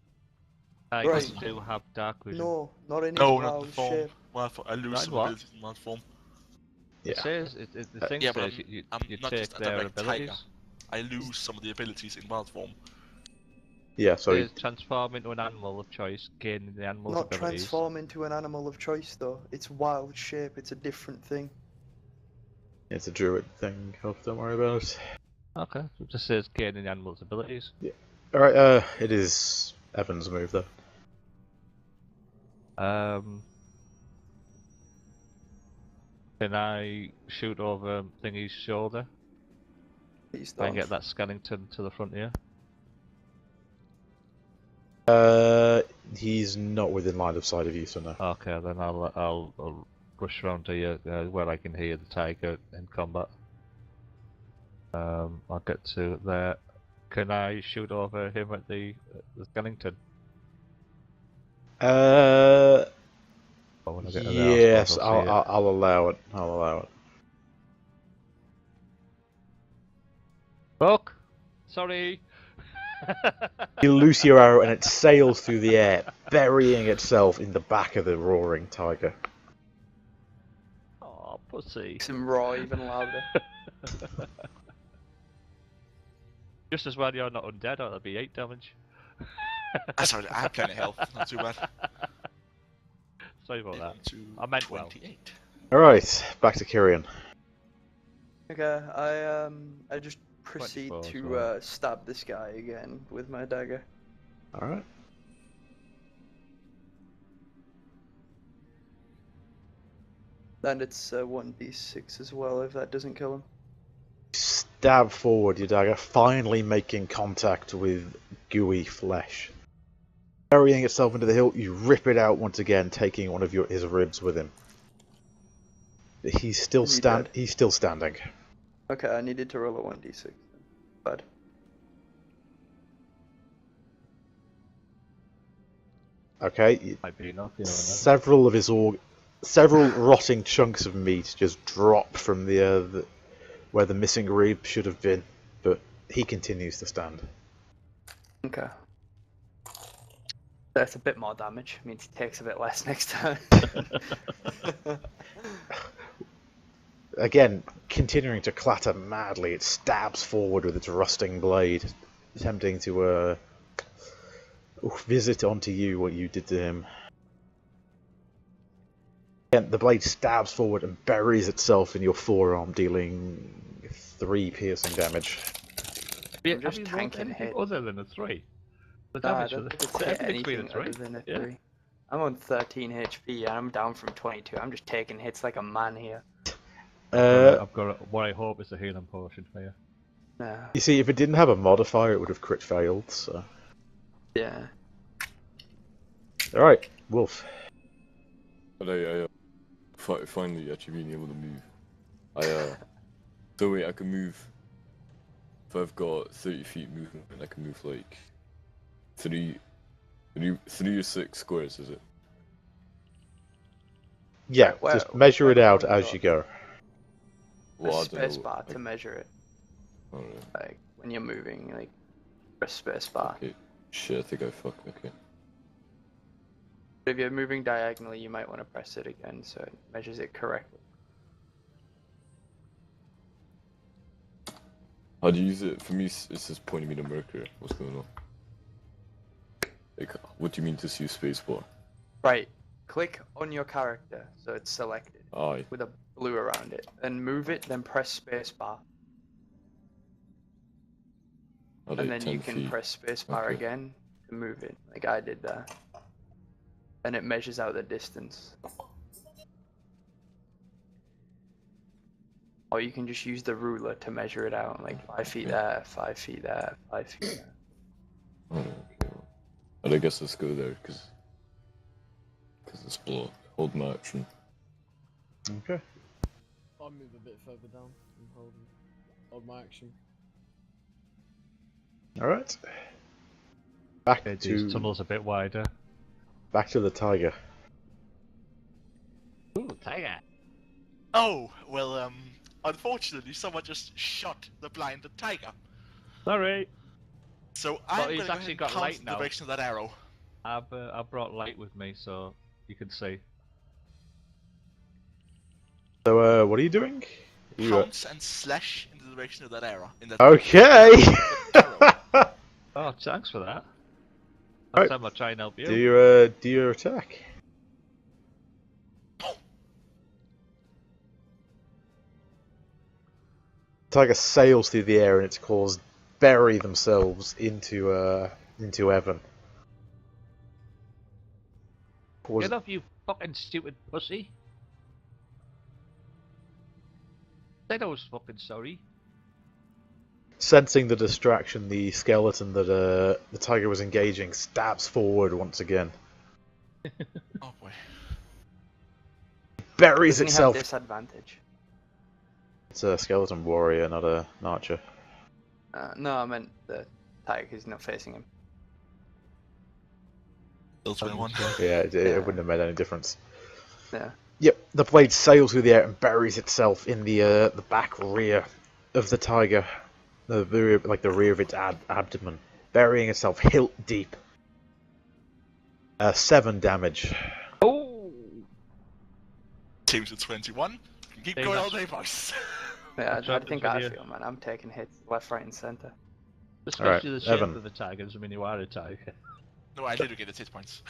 Tigers do have dark vision. No, not in his No, not wild the form. shape. I lose Nine some what? abilities in wild form. Yeah. It says, the thing Yeah, but says you I'm not take just a their direct abilities. tiger. I lose some of the abilities in wild form. Yeah. So It says transform into an animal of choice, gaining the animal's Not abilities. transform into an animal of choice though. It's wild shape. It's a different thing. it's a druid thing. Hope don't worry about it. Okay, so it just says gaining the animal's abilities. All right. It is Evan's move though. Can I shoot over Thingy's shoulder Please and don't. get that Skellington to the front here? He's not within line of sight of you, so no. Okay, then I'll rush around to you where I can hear the tiger in combat. I'll get to there. Can I shoot over him at the Skellington? Or when I get to there, I Yes, suppose I'll see it. I'll allow it. I'll allow it. Fuck! Sorry! You loose your arrow and it sails through the air, burying itself in the back of the roaring tiger. Oh, pussy. Makes him roar even louder. Just as well you're not undead, or that'll be 8 damage. Sorry, I have plenty of health. Not too bad. Sorry about that. To I meant well. 28. Alright, back to Kyrian. Okay, I just proceed 24 as to well. stab this guy again with my dagger. Alright. And it's 1d6 as well if that doesn't kill him. Stab forward your dagger, finally making contact with gooey flesh. Burying itself into the hilt, you rip it out once again, taking one of his ribs with him. He's still Is he dead? He's still standing. Okay, I needed to roll a 1d6. Bad. Okay. Might be enough, you know. Several of his several rotting chunks of meat just drop from the where the missing rib should have been, but he continues to stand. Okay. That's a bit more damage. Means he takes a bit less next time. Again, continuing to clatter madly, it stabs forward with its rusting blade, attempting to visit onto you what you did to him. Again, the blade stabs forward and buries itself in your forearm, dealing 3 piercing damage. I'm just tanking hits. Other than a 3. The Nah, I damage don't for think it's hit everything's been a anything 3. other than a Yeah. 3. I'm on 13 HP and I'm down from 22. I'm just taking hits like a man here. I've got what I hope is a healing potion for you. Nah. You see, if it didn't have a modifier, it would have crit failed, so... Yeah. Alright, Wolf. But I finally actually being able to move. So wait, I can move. If I've got 30 feet movement, I can move like 3 or 6 squares, is it? Yeah, Where- just measure where it out have you as got- you go. Well, I Press don't know. space bar to measure it. Alright. Like when you're moving, like press space bar. Okay. Shit, I think I fucked. Okay. If you're moving diagonally, you might want to press it again so it measures it correctly. How do you use it? For me, it's just pointing me to Mercury. What's going on? Like, what do you mean to use spacebar? Right. Click on your character so it's selected Aye. with a blue around it. Then move it, then press space bar. At And like then you 10 can feet. press space bar Okay. again to move it, like I did there. And it measures out the distance. Or you can just use the ruler to measure it out, like 5 feet there, 5 feet there, 5 feet there. Oh, okay. Well. But I guess let's go there, because it's blocked. Hold my action. Okay. I'll move a bit further down and hold my action. Alright. Back These tunnels a bit wider. back to the tiger. Ooh, tiger. Oh, well, unfortunately, someone just shot the blinded tiger. Sorry. So Well, I'm he's going to actually go got ahead and light pounce in the now. direction of that arrow. I've brought light with me so you can see. So, what are you doing? Pounce and slash in the direction of that arrow. In that Okay! arrow. Oh, thanks for that. Right. Next time I'll try and help you. do your attack. Tiger sails through the air and its claws bury themselves into Evan. Get off, you fucking stupid pussy. Said I was fucking sorry. Sensing the distraction, the skeleton that the tiger was engaging stabs forward once again. Oh boy. Buries Doesn't he have itself. disadvantage? It's a skeleton warrior, not an archer. No, I meant the tiger's not facing him. Still 21. Yeah, it Yeah. wouldn't have made any difference. Yeah. Yep, the blade sails through the air and buries itself in the back rear of the tiger, the rear of its abdomen, burying itself hilt deep. 7 damage. Oh! Teams at 21. Keep Hey, going all that's- day, boys. Yeah, That's I right, think that's I video. feel, man. I'm taking hits left, right, and center. Especially the shape Evan. of the tigers. I mean, you are a tiger. No, I literally get the hit points.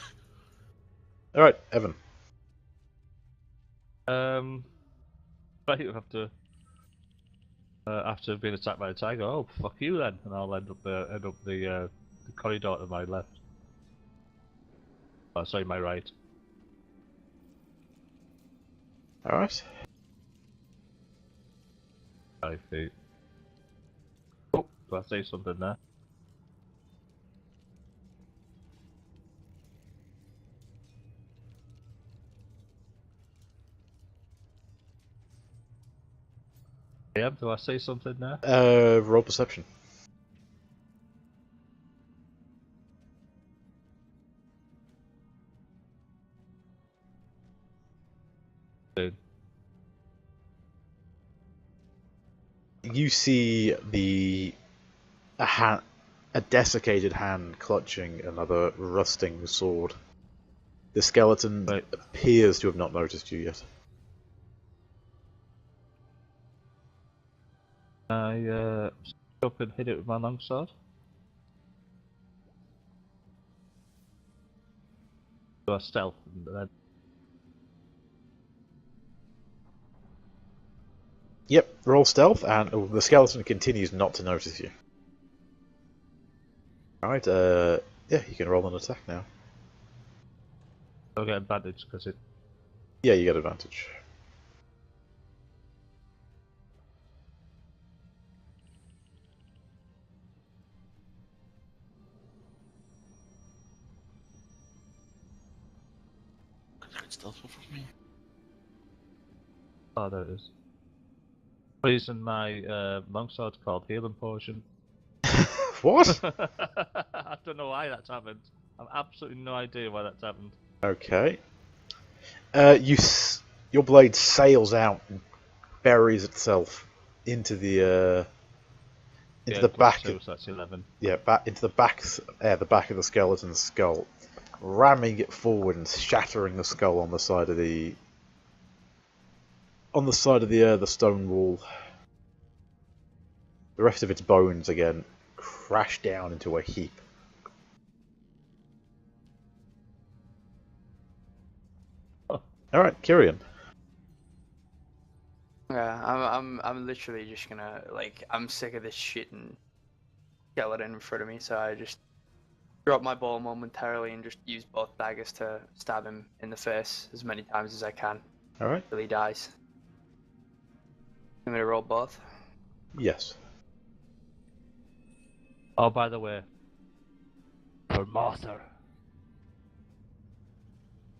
Alright, Evan. Right, you have to. After being attacked by a tiger, oh fuck you then, and I'll end up the corridor to my left. Oh, sorry, my right. Alright. 5 feet. Oh, do I say something there? Yeah, do I say something there? Roll perception. You see a desiccated hand clutching another rusting sword. The skeleton Right. appears to have not noticed you yet. I up and hit it with my longsword. Do a stealth and then Yep, roll stealth, and the skeleton continues not to notice you. Alright, yeah, you can roll an attack now. I'll get advantage because it. Yeah, you get advantage. Good stealth roll from me. Oh, there it is. Reason my longsword's called healing potion. What? I don't know why that's happened. I've absolutely no idea why that's happened. Okay. Your blade sails out and buries itself into the back. So that's 11. Yeah, into the back of the skeleton's skull, ramming it forward and shattering the skull on the side of the stone wall. The rest of its bones again crash down into a heap. Oh. All right, Kyrian. Yeah, I'm literally just gonna I'm sick of this shit and skeleton in front of me, so I just drop my ball momentarily and just use both daggers to stab him in the face as many times as I can All right. till he dies. I'm gonna roll both. Yes. Oh, by the way, for Martha.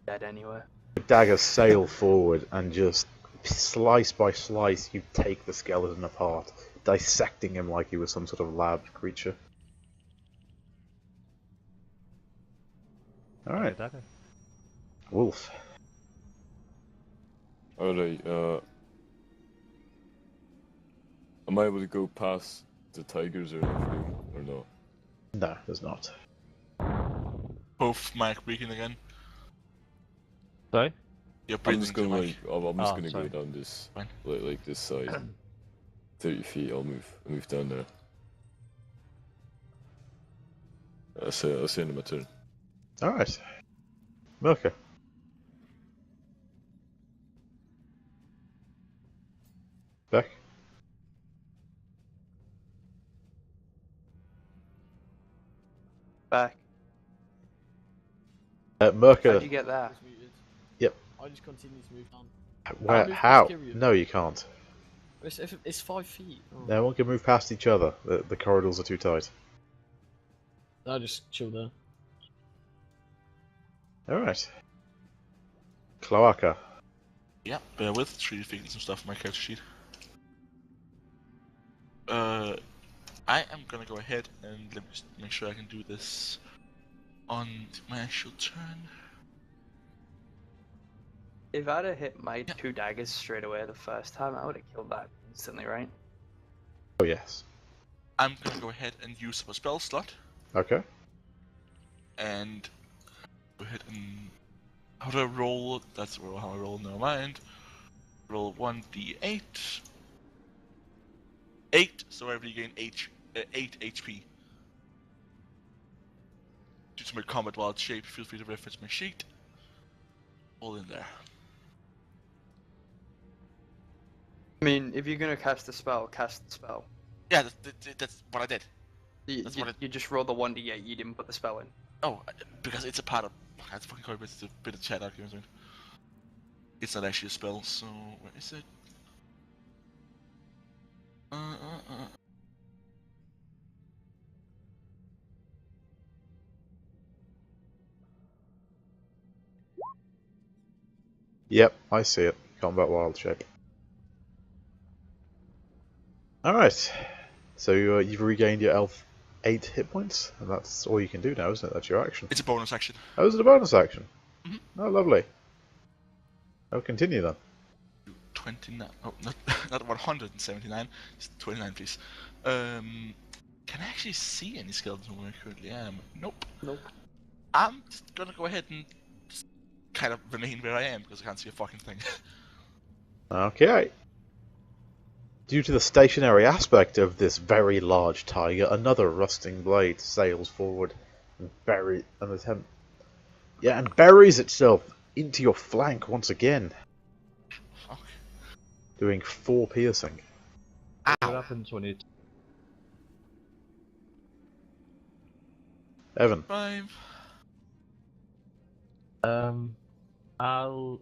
Dead anyway. The daggers sail forward and just slice by slice you take the skeleton apart, dissecting him like he was some sort of lab creature. Alright. Wolf. Alright, am I able to go past the tigers or anything, or no? No, there's not. Both Mike breathing again. Sorry? You're I'm breathing just too gonna much. I'm just Oh, gonna sorry. go down this Fine. like this side. 30 feet, I'll move down there. I'll say end of my turn. Alright. Milka. Beck. Back. Merca. How'd you get there? Was muted. Yep. I just continue to move down. Where? move How? past Kyrian. No, you can't. It's 5 feet. Oh. No one can move past each other. The corridors are too tight. I just chill there. Alright. Cloaca. Yeah, bear with. 3 figures some stuff on my character sheet. I am gonna go ahead and let me just make sure I can do this on my actual turn. If I'd have hit my 2 daggers straight away the first time, I would have killed that instantly, right? Oh yes. I'm gonna go ahead and use up a spell slot Okay. and go ahead and how do I roll? That's how I roll. Never mind. Roll 1d8. 8, so I regain 8 HP. Due to my combat wild shape, feel free to reference my sheet. All in there. I mean, if you're gonna cast a spell, cast the spell. Yeah, that's what I did. You, That's you, what you just rolled the 1d8, you didn't put the spell in. Oh, because it's a part of. That's fucking called it's a bit of chat argument. It's not actually a spell, so where is it? Yep, I see it. Combat wild shape. Alright. So you've regained your elf 8 hit points, and that's all you can do now, isn't it? That's your action. It's a bonus action. Oh, is it a bonus action? Mhm. Oh, lovely. I'll continue then. 29. Oh, not not 179. It's 29, please. Can I actually see any skeletons where I currently am? Nope. Nope. I'm just gonna go ahead and just kind of remain where I am because I can't see a fucking thing. Okay. Due to the stationary aspect of this very large tiger, another rusting blade sails forward and buries itself into your flank once again, Fuck. doing 4 piercing. What Ow. happens when you Evan. 5. I'll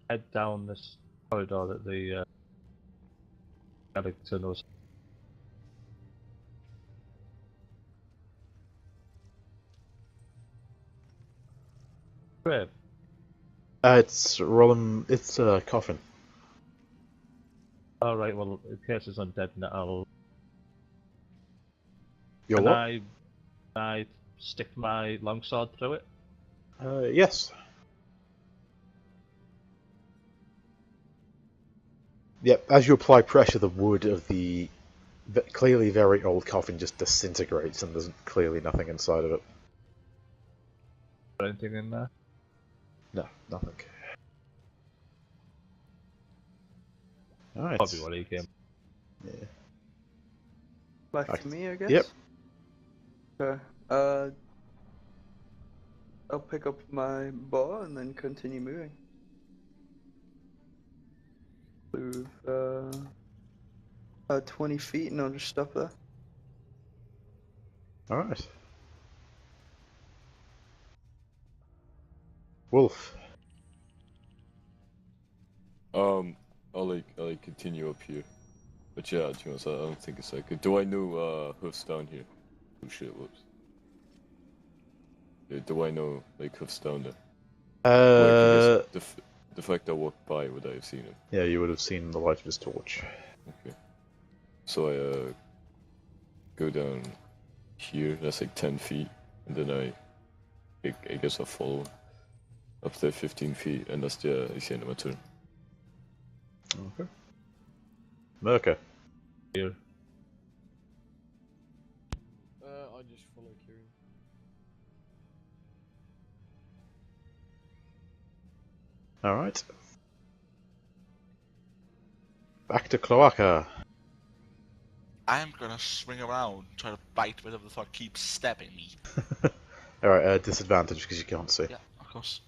head down this corridor that the character knows. Great. It's Rollum. It's a coffin. Alright, well, in case it's undead, I'll. Your Can what? I stick my longsword through it? Yes. Yep. As you apply pressure, the wood of the clearly very old coffin just disintegrates, and there's clearly nothing inside of it. Anything in there? No, nothing. Alright. Probably what he came. Yeah. Back to me, I guess. Yep. Okay. I'll pick up my bow and then continue moving. Move 20 feet and I'll just stop there. Alright. Wolf. I'll continue up here. But yeah, to be honest, I don't think it's that good. Do I know hoofs down here? Oh shit, whoops. Yeah, do I know hoofs down there? I guess the fact I walked by, would I have seen him? Yeah, you would have seen the light of his torch. Okay. So I go down here, that's 10 feet, and then I guess I follow up to 15 feet, and that's the end of my turn. Okay. Merca. Here. I just follow Kieran. Alright. Back to Cloaca. I'm gonna swing around, try to bite whatever the fuck keeps stabbing me. Alright, disadvantage because you can't see. Yeah, of course.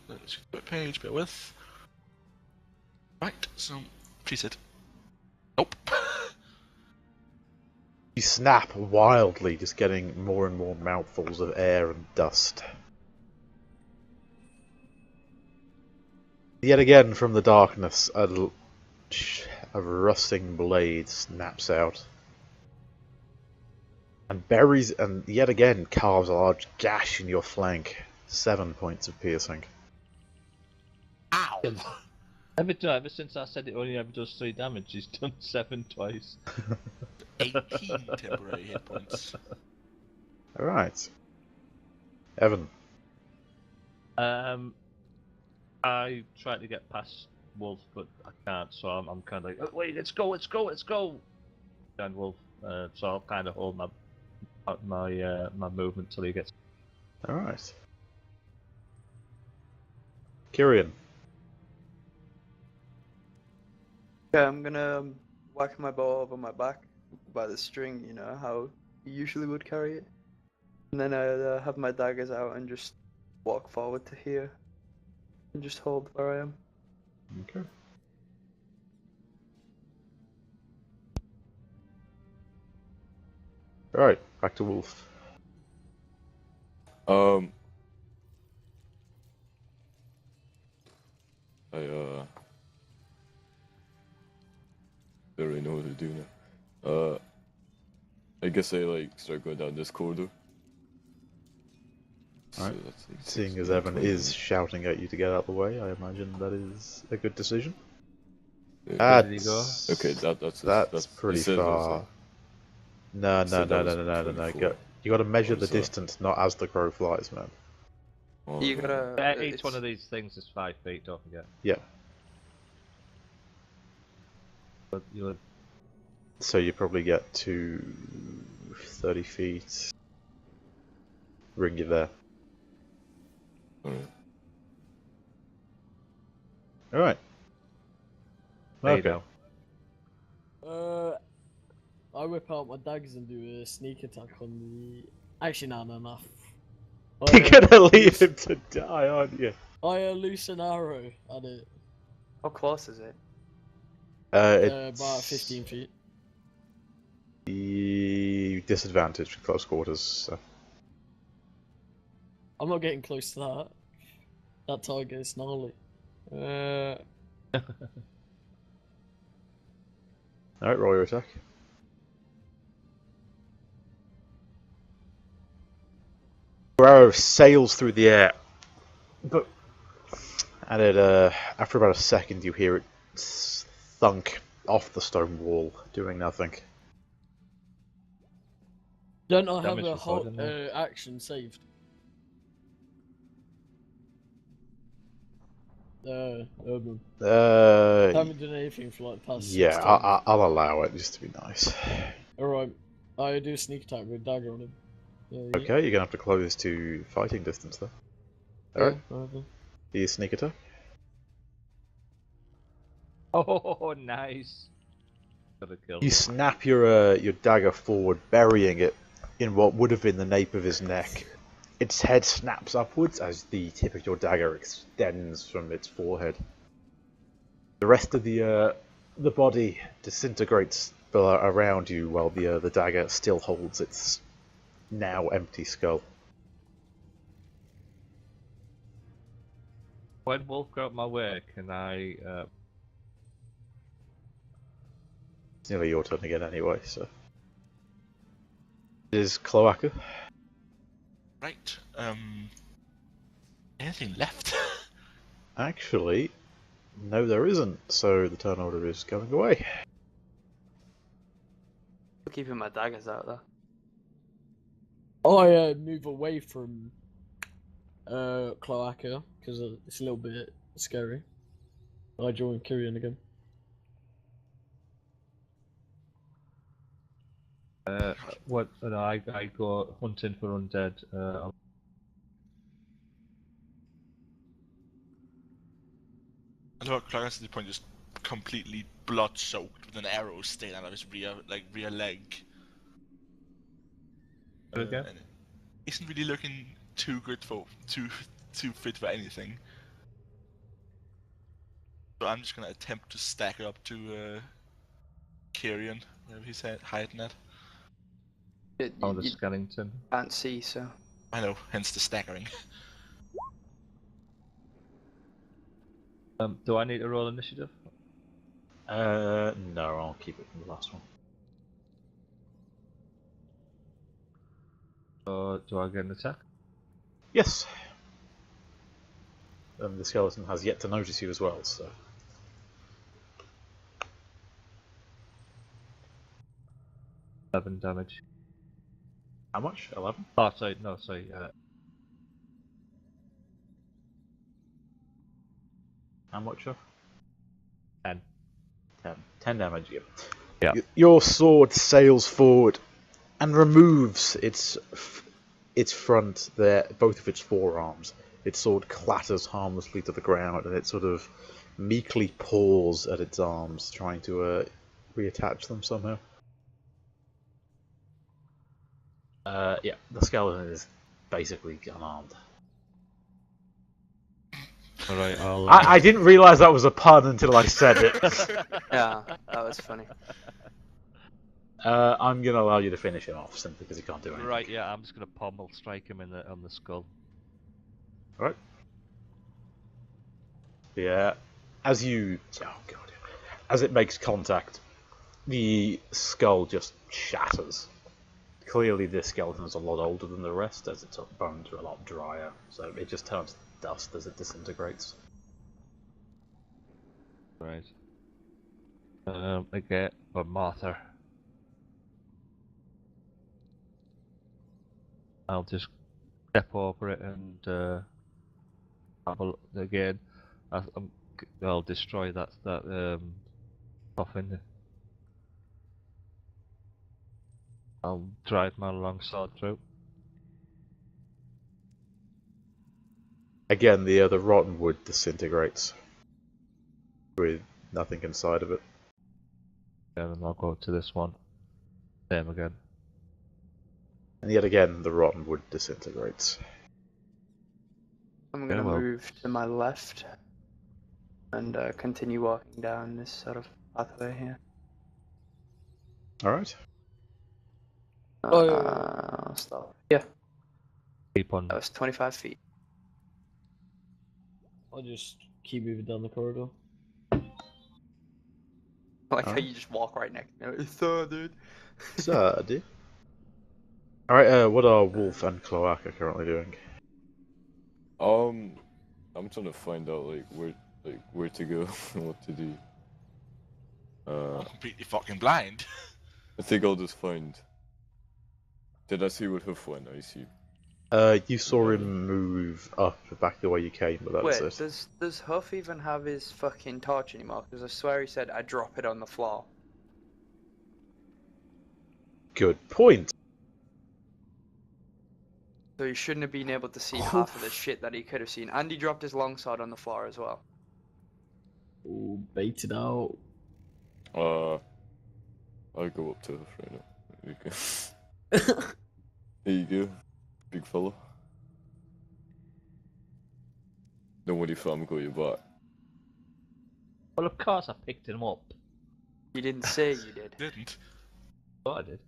Let's go to page, bear with. Right, so, preset. Nope. You snap wildly, just getting more and more mouthfuls of air and dust. Yet again, from the darkness, a rusting blade snaps out. And buries, and yet again carves a large gash in your flank. 7 points of piercing. Ow! Ever since I said it only ever does 3 damage, he's done 7 twice. 18 temporary hit points. Alright. Evan. I tried to get past Wolf, but I can't, so I'm kind of like, oh, wait, let's go! And Wolf, so I'll kind of hold my movement till he gets. Alright. Kirian. Yeah, I'm gonna whack my bow over my back by the string, you know, how you usually would carry it. And then I have my daggers out and just walk forward to here. And just hold where I am. Okay. Alright, back to Wolf. I don't really know what to do now. I guess I start going down this corridor. Alright. So that's, Seeing as Evan is shouting at you to get out of the way, I imagine that is a good decision. Yeah, Did he go? okay, That's pretty it says it's far. No. said that was You 24. got to measure Oh, the so- distance, not as the crow flies, man. Oh, You no. gotta. Each one of these things is 5 feet, don't forget. Yeah. But you So you probably get to 30 feet. Ring you there. Alright. Alright. there you Okay. go. I whip out my daggers and do a sneak attack on the. Actually, no. You're gonna leave him to die, aren't you? I loose an arrow at it. How close is it? It's About 15 feet. the disadvantage for close quarters. So. I'm not getting close to that. That target is gnarly. Alright, roll your attack. Your arrow sails through the air, but and after about a second you hear it thunk off the stone wall, doing nothing. Don't I have Damage a was whole hard, didn't action saved? Haven't done anything for like the past Yeah, 6 turns. I'll allow it just to be nice. Alright, I do a sneak attack with dagger on him. Okay, you're gonna have to close to fighting distance though. Alright, do you sneak attack? Oh, nice. Got a kill. You snap your dagger forward, burying it in what would have been the nape of his neck. Its head snaps upwards as the tip of your dagger extends from its forehead. The rest of the body disintegrates around you while the dagger still holds its now empty skull. When Wolf go out my way, can I... It's nearly your turn again anyway, so... It is Cloaca. Right. Anything left? Actually, no there isn't, so the turn order is going away. I'm keeping my daggers out there. I move away from Cloaca because it's a little bit scary. I join Kyrian again. what? No, I go hunting for undead. I love how Clarence at this point just completely blood-soaked with an arrow sticking out of his rear leg. Okay. And it isn't really looking too good for too fit for anything. So I'm just gonna attempt to stack up to Kyrian, wherever he's hiding at. Oh, the You skeleton. can't see, so. I know, hence the staggering. Do I need to roll initiative? No, I'll keep it from the last one. Or do I get an attack? Yes. The skeleton has yet to notice you as well, so... 11 damage. How much? 11? Oh, sorry, no, sorry. How much of? 10. 10 damage, yeah. Yeah. Your sword sails forward and removes its front there, both of its forearms. Its sword clatters harmlessly to the ground, and it sort of meekly paws at its arms, trying to reattach them somehow. Yeah, the skeleton is basically unarmed. Alright, I'll... I didn't realise that was a pun until I said it. Yeah, that was funny. I'm going to allow you to finish him off, simply because he can't do anything. Right, yeah, I'm just gonna pommel strike him on the skull. Alright. Yeah, as you... Oh god. As it makes contact, the skull just shatters. Clearly this skeleton is a lot older than the rest, as its bones are a lot drier, so it just turns to dust as it disintegrates. Right. Okay, but Martha. I'll just step over it and have a look again. I'll destroy that coffin. I'll drive my longsword through. Again, the rotten wood disintegrates with nothing inside of it. And then I'll go to this one. Same again. And yet again, the rotten wood disintegrates. I'm gonna well. move to my left and continue walking down this sort of pathway here. Alright. Stop. Yeah, Keep on. that was 25 feet. I'll just keep moving down the corridor. I like how Alright. you just walk right next to me. It's so, dude. So, dude. Alright, what are Wolf and Cloaca currently doing? I'm trying to find out where to go and what to do. I'm completely fucking blind. I think I'll just find. Did I see what Hoof went? I see. You saw him move up back the way you came, but that was Wait, it. does Huff even have his fucking torch anymore? Because I swear he said I drop it on the floor. Good point. So he shouldn't have been able to see half of the shit that he could have seen. And he dropped his longsword on the floor as well. Ooh, baited out. I'll go up to Hoof right now. There you go. There you go, big fella. Don't worry if I'm got your back. Well, of course I picked him up. You didn't say you did. Didn't. Thought I did.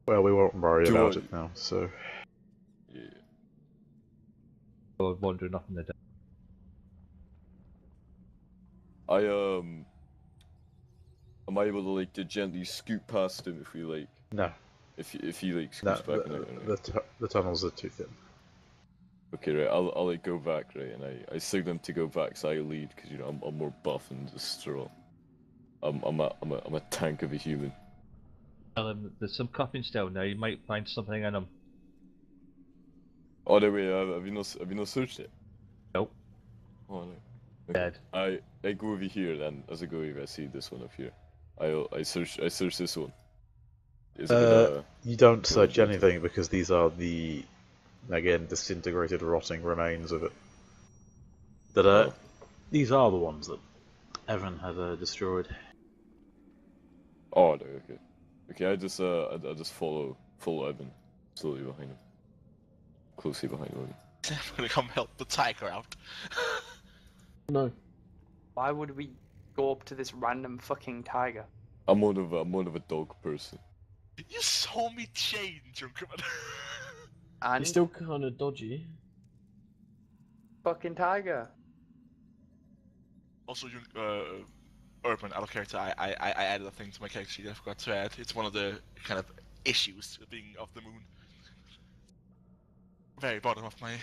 Well, we won't worry Do about I- it now, so... Yeah. I was wandering up in the dark. Am I able to to gently scoot past him if we No. if he No, scoots back and out? the tunnels are too thin. Okay, right. I'll go back, right, and I signal him to go back, so I lead because I'm more buff and just strong. I'm a tank of a human. Tell him that there's some coffins down there. You might find something in them. Oh no, wait. Have you not searched it? Nope. Oh no. Dead. I go over here then. As I go over, I see this one up here. I search this one. Is it You don't search do you do? anything because these are the, again, disintegrated, rotting remains of it. That Oh. These are the ones that Evan had destroyed. Oh no, okay. Okay, I just follow Evan slowly behind him. Closely behind him. I'm gonna come help the tiger out. No. Why would we go up to this random fucking tiger? I'm more of a dog person. You saw me change, Junkerman. And You're still kind of dodgy. fucking tiger. Also, Urban, out of character, I added a thing to my character sheet I forgot to add. It's one of the kind of issues of being of the moon. Very bottom of my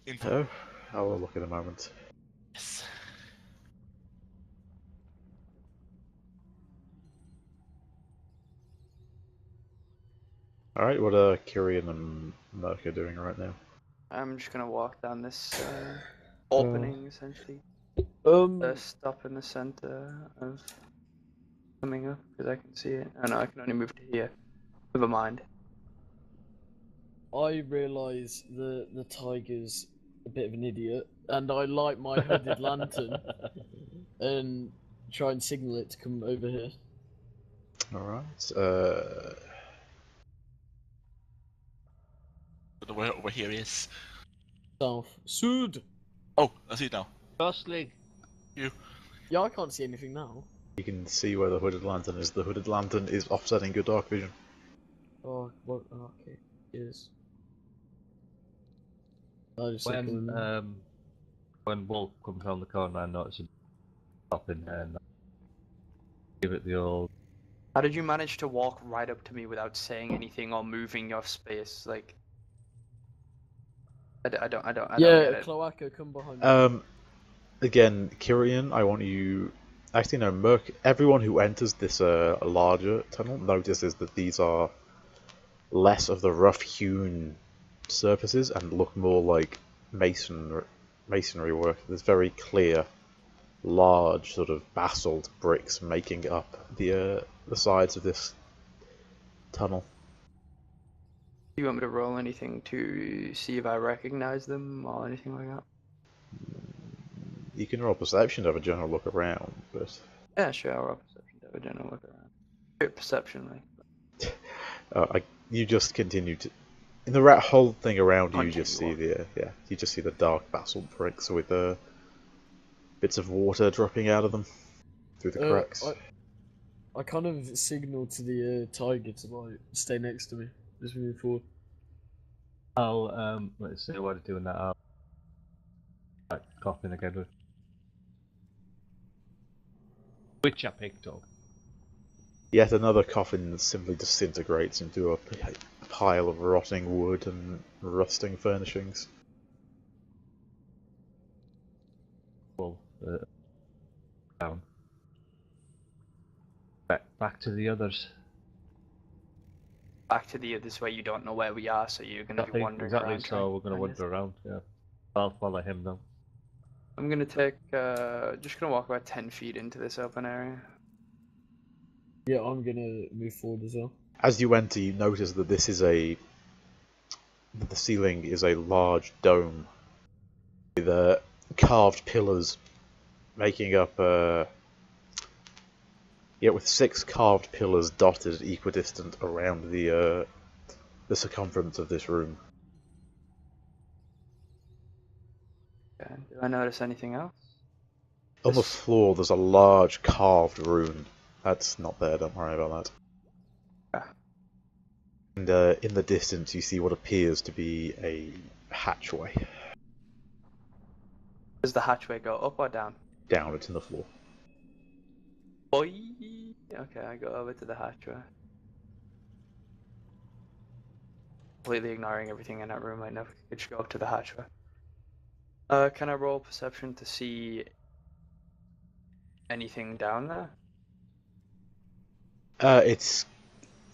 info. Oh, I'll look in a moment. Yes. Alright, what are Kyrian and Merca doing right now? I'm just gonna walk down this opening essentially. Stop in the center of coming up because I can see it. Oh no, I can only move to here. Never mind. I realise the tiger's a bit of an idiot, and I light my hooded lantern and try and signal it to come over here. Alright, Where over here is. South. Sud! Oh, I see it now. Gosling. Yeah, I can't see anything now. you can see where the hooded lantern is. The hooded lantern is offsetting your dark vision. Oh, what? Oh, okay. Yes. I just look in- When Wolf comes around the corner, I notice him stopping there and give it the old. How did you manage to walk right up to me without saying anything or moving your space? Like, I don't get Yeah, it. Cloaca, come behind me. Again, Kyrian, I want you... Actually, no, Merc... Everyone who enters this larger tunnel notices that these are less of the rough-hewn surfaces and look more like masonry work. There's very clear, large sort of basalt bricks making up the sides of this tunnel. Do you want me to roll anything to see if I recognize them or anything like that? You can roll perception to have a general look around, but Yeah, sure, I'll roll perception to have a general look around. Bit perception, like. you just continue to. In the whole thing around you, just see you just see the dark basalt bricks with bits of water dropping out of them through the cracks. I kind of signal to the tiger to like stay next to me as we move forward. I'll let's see what I'm doing that. I'll coughing again with which I picked up. Yet another coffin simply disintegrates into a pile of rotting wood and rusting furnishings. Well, down. Back to the others. Back to the this way, you don't know where we are, so you're going to be wandering exactly, around. so we're going to wander around, yeah. I'll follow him now. I'm going to take, just going to walk about 10 feet into this open area. Yeah, I'm gonna move forward as well. As you enter, you notice that that the ceiling is a large dome with carved pillars making up with 6 carved pillars dotted equidistant around the circumference of this room. Okay. Do I notice anything else? On the floor, there's a large carved rune. That's not there, don't worry about that. Ah. And in the distance, you see what appears to be a hatchway. Does the hatchway go up or down? Down, it's in the floor. Boy! Okay, I go over to the hatchway. Completely ignoring everything in that room, I never could just go up to the hatchway. Can I roll perception to see anything down there? It's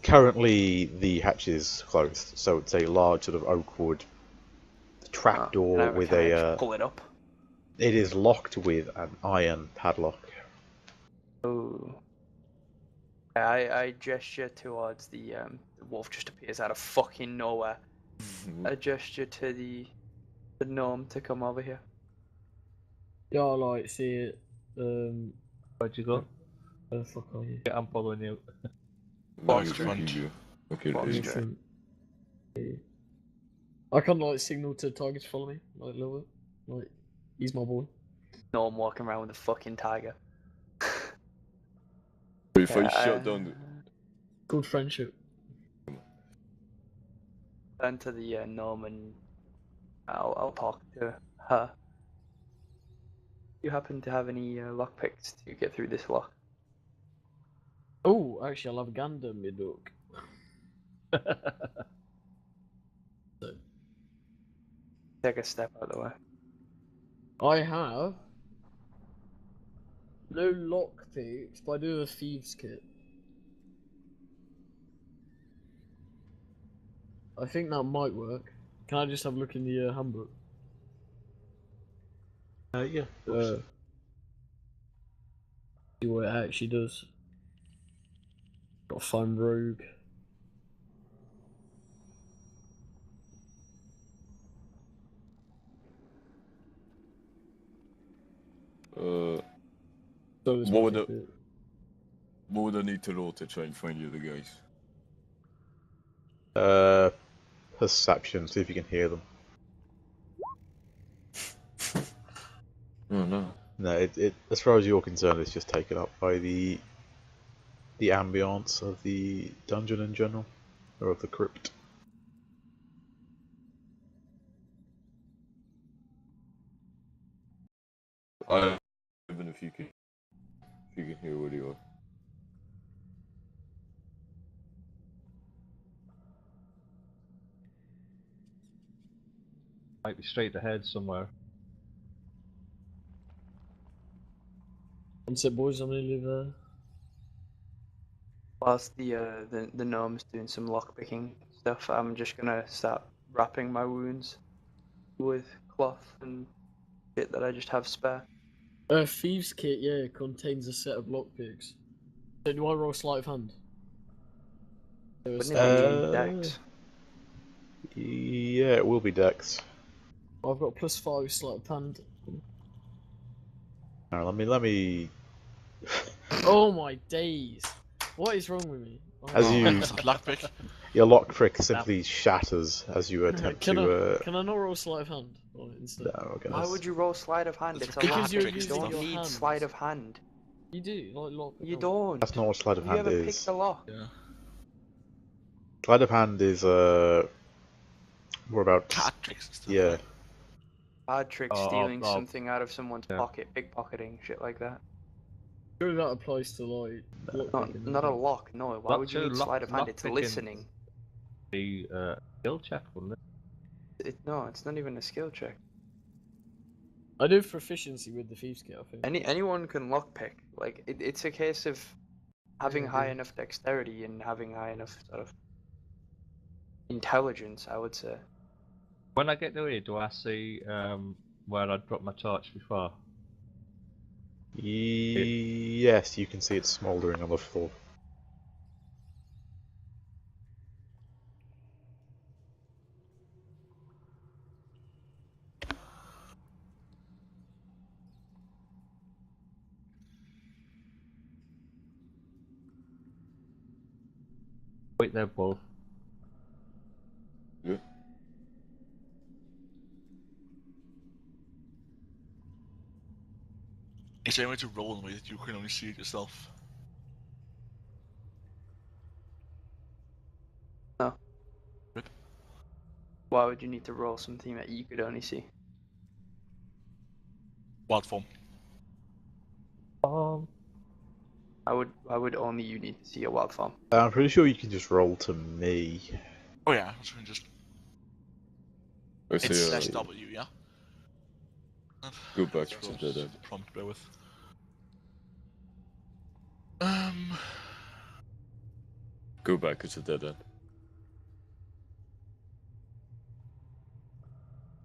currently the hatch is closed, so it's a large sort of oak wood trapdoor with can I a. just pull it up? It is locked with an iron padlock. Oh. I gesture towards the wolf just appears out of fucking nowhere. I gesture to the gnome to come over here. Yeah, I like see it. Where'd you go? Where the fuck are you? Yeah, I'm following you. No, Box you're front. looking you. Okay, Box right. front. I can like signal to tiger to follow me, like a little bit. Like he's my boy. Gnome walking around with a fucking tiger. But if I shut down the... Good friendship. Turn to the gnome and I'll talk to her. You happen to have any lockpicks to get through this lock? Oh, actually, I'll have a gander mid-hook. Take a step out of the way. I have no lockpicks, but I do have a thieves kit. I think that might work. Can I just have a look in the handbook? Yeah. See what it actually does. Got to find rogue. So this What might would be a bit- what would I need to roll to try and find the other guys? Perception, see if you can hear them. Oh no. No, it as far as you're concerned, it's just taken up by the ambience of the dungeon in general, or of the crypt. Even if you can hear what you are. Might be straight ahead somewhere. One sec, boys, I'm nearly there. Whilst the gnome's doing some lockpicking stuff, I'm just gonna start wrapping my wounds with cloth and shit that I just have spare. Thieves' kit, yeah, contains a set of lockpicks. So do I roll sleight of hand? So Wouldn't it be Uh, dex? Yeah, it will be Dex. I've got +5 sleight of hand. Alright, let me. Oh my days! What is wrong with me? As Oh, you- it's a lockpick. Your lockpick simply shatters as you attempt can to. I not roll sleight of hand on it instead? No, goodness. Why would you roll sleight of hand? It's It's a because lock. you're You using don't your need hands. sleight of hand. You do, like lock. You don't. That's not what sleight of Have you hand ever is. picked a lock? Yeah. Sleight of hand is more about. Card tricks and stuff. Yeah. Right? Bad trick, Oh, stealing oh, something out of someone's yeah. pocket, pickpocketing, shit like that. Sure, that applies to like. lockpicking, Not a doesn't it? lock, no. Why would you Lock- need lock- sleight of hand? It's lockpicking. listening. The skill check, wouldn't it? No, it's not even a skill check. I do proficiency with the thieves' kit, I think. Anyone can lockpick. Like it's a case of having Yeah, high yeah. enough dexterity and having high enough sort of intelligence, I would say. When I get to here, do I see where I dropped my torch before? Yes, you can see it smouldering on the floor. Wait there, both. Yeah. Is there any way to roll in a way that you can only see it yourself? No. Rip. Why would you need to roll something that you could only see? Wild form. I would only you need to see a wild form. I'm pretty sure you can just roll to me. Oh yeah, so we can just. I It's say, slash W, yeah? go back Let's to roll the the dead. prompt, bear with. Go back, it's a dead end.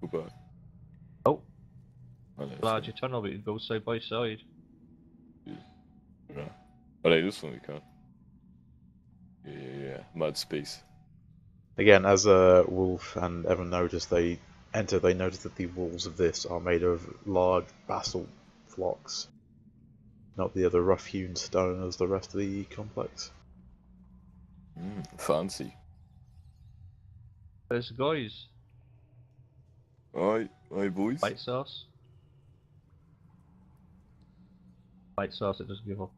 Go back. Oh, Oh, no, larger tunnel, we can go side by side. Yeah. Oh, no, this one we can. Yeah. Mad space. Again, as Wolf and Evan noticed, they notice that the walls of this are made of large basalt blocks, not the other rough-hewn stone as the rest of the complex. Fancy. There's the guys. Alright, boys. Light sauce. Light sauce, it doesn't give up.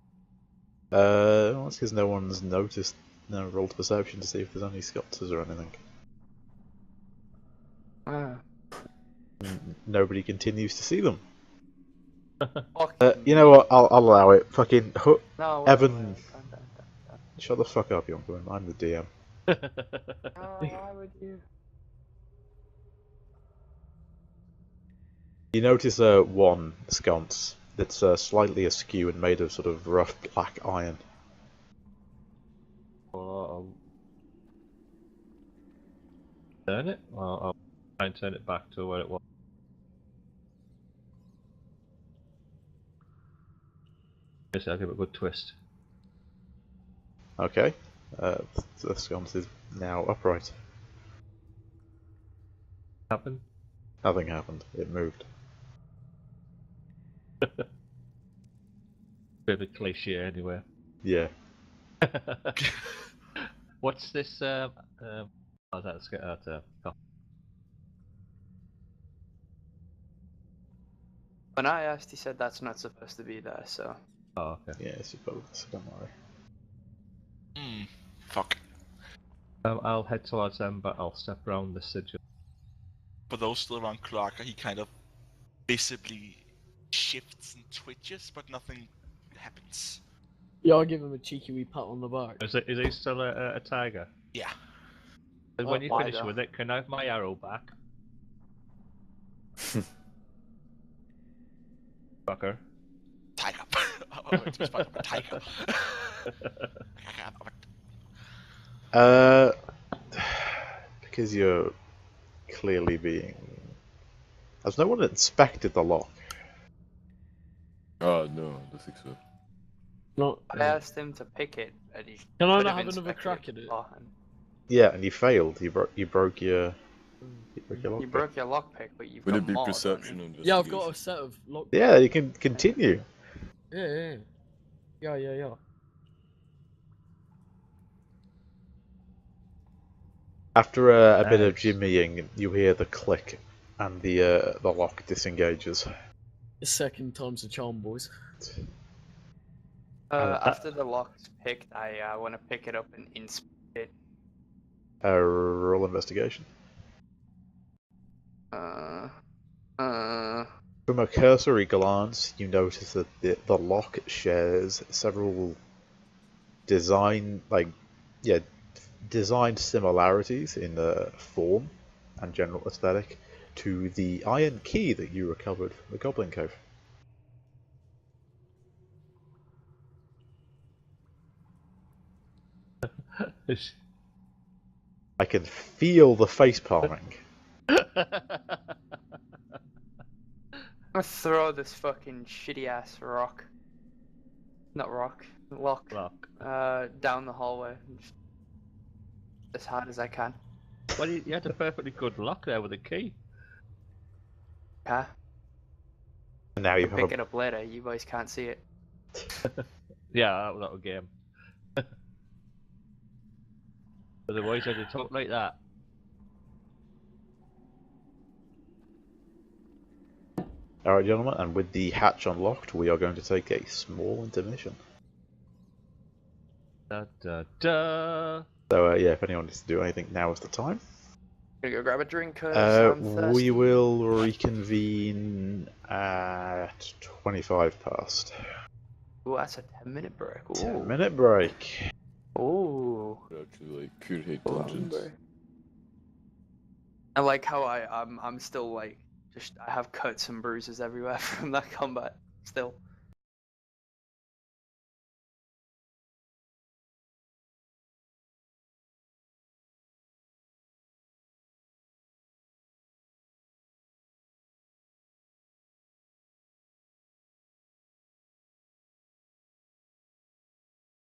Well, that's because no one's noticed. No, rolled perception to see if there's any sculptors or anything. Nobody continues to see them. You know what? I'll allow it. Fucking No, Evan. wait. Shut the fuck up, Yonkman. I'm the DM. Why would you? You notice one sconce that's slightly askew and made of sort of rough black iron. I'll turn it? I'll try and turn it back to where it was. Basically, I'll give it a good twist. Okay. The sconce is now upright. Happen? Nothing happened. It moved. Bit of a cliche anyway. Yeah. What's this? Oh, let's get out. When I asked, he said that's not supposed to be there. So Oh, okay. Yeah, it's supposed. Don't worry. Fuck. I'll head towards them, but I'll step around the sigil. For those still around Clarka, he kind of visibly shifts and twitches, but nothing happens. Yeah, I'll give him a cheeky wee pat on the back. Is he still a tiger? Yeah. And when you why finish though? with it, can I have my arrow back? Fucker. Tiger. It's Spider-Man, tiger. Because you're clearly being. Has no one inspected the lock? Ah, no, I don't think so. Not. I asked him to pick it, and he Can I could not have have another inspected crack at it? beforehand. Yeah, and you failed. You broke your. You broke your You lockpick. broke your lockpick, but you've Would got it be more, don't perception you? or Yeah, I've investigation? got a set of lock. Yeah, you can continue. Yeah. After a bit of Nice. jimmying, you hear the click, and the lock disengages. The second time's a charm, boys. After the lock's picked, I want to pick it up and inspect it. Roll investigation. Uh, From a cursory glance, you notice that the lock shares several design similarities in form and general aesthetic to the iron key that you recovered from the Goblin Cove. I can feel the face palming. I'm gonna throw this fucking shitty ass rock. Not rock, lock. Lock. Down the hallway. Just as hard as I can. Well, you had a perfectly good lock there with a key. Okay. And now you I'll have pick a it up later. You guys can't see it. Yeah, that was a game. Otherwise, I'd have talked like that. Alright, gentlemen, and with the hatch unlocked, we are going to take a small intermission. Da da da. So, yeah, if anyone needs to do anything, now is the time. Gonna go grab a drink, cause I'm thirsty. We will reconvene at 25 past. Ooh, that's a 10-minute break. Ooh. 10-minute break. Ooh. Actually, like, pure hate Long dungeons. break. I like how I'm still like, I have cuts and bruises everywhere from that combat, still.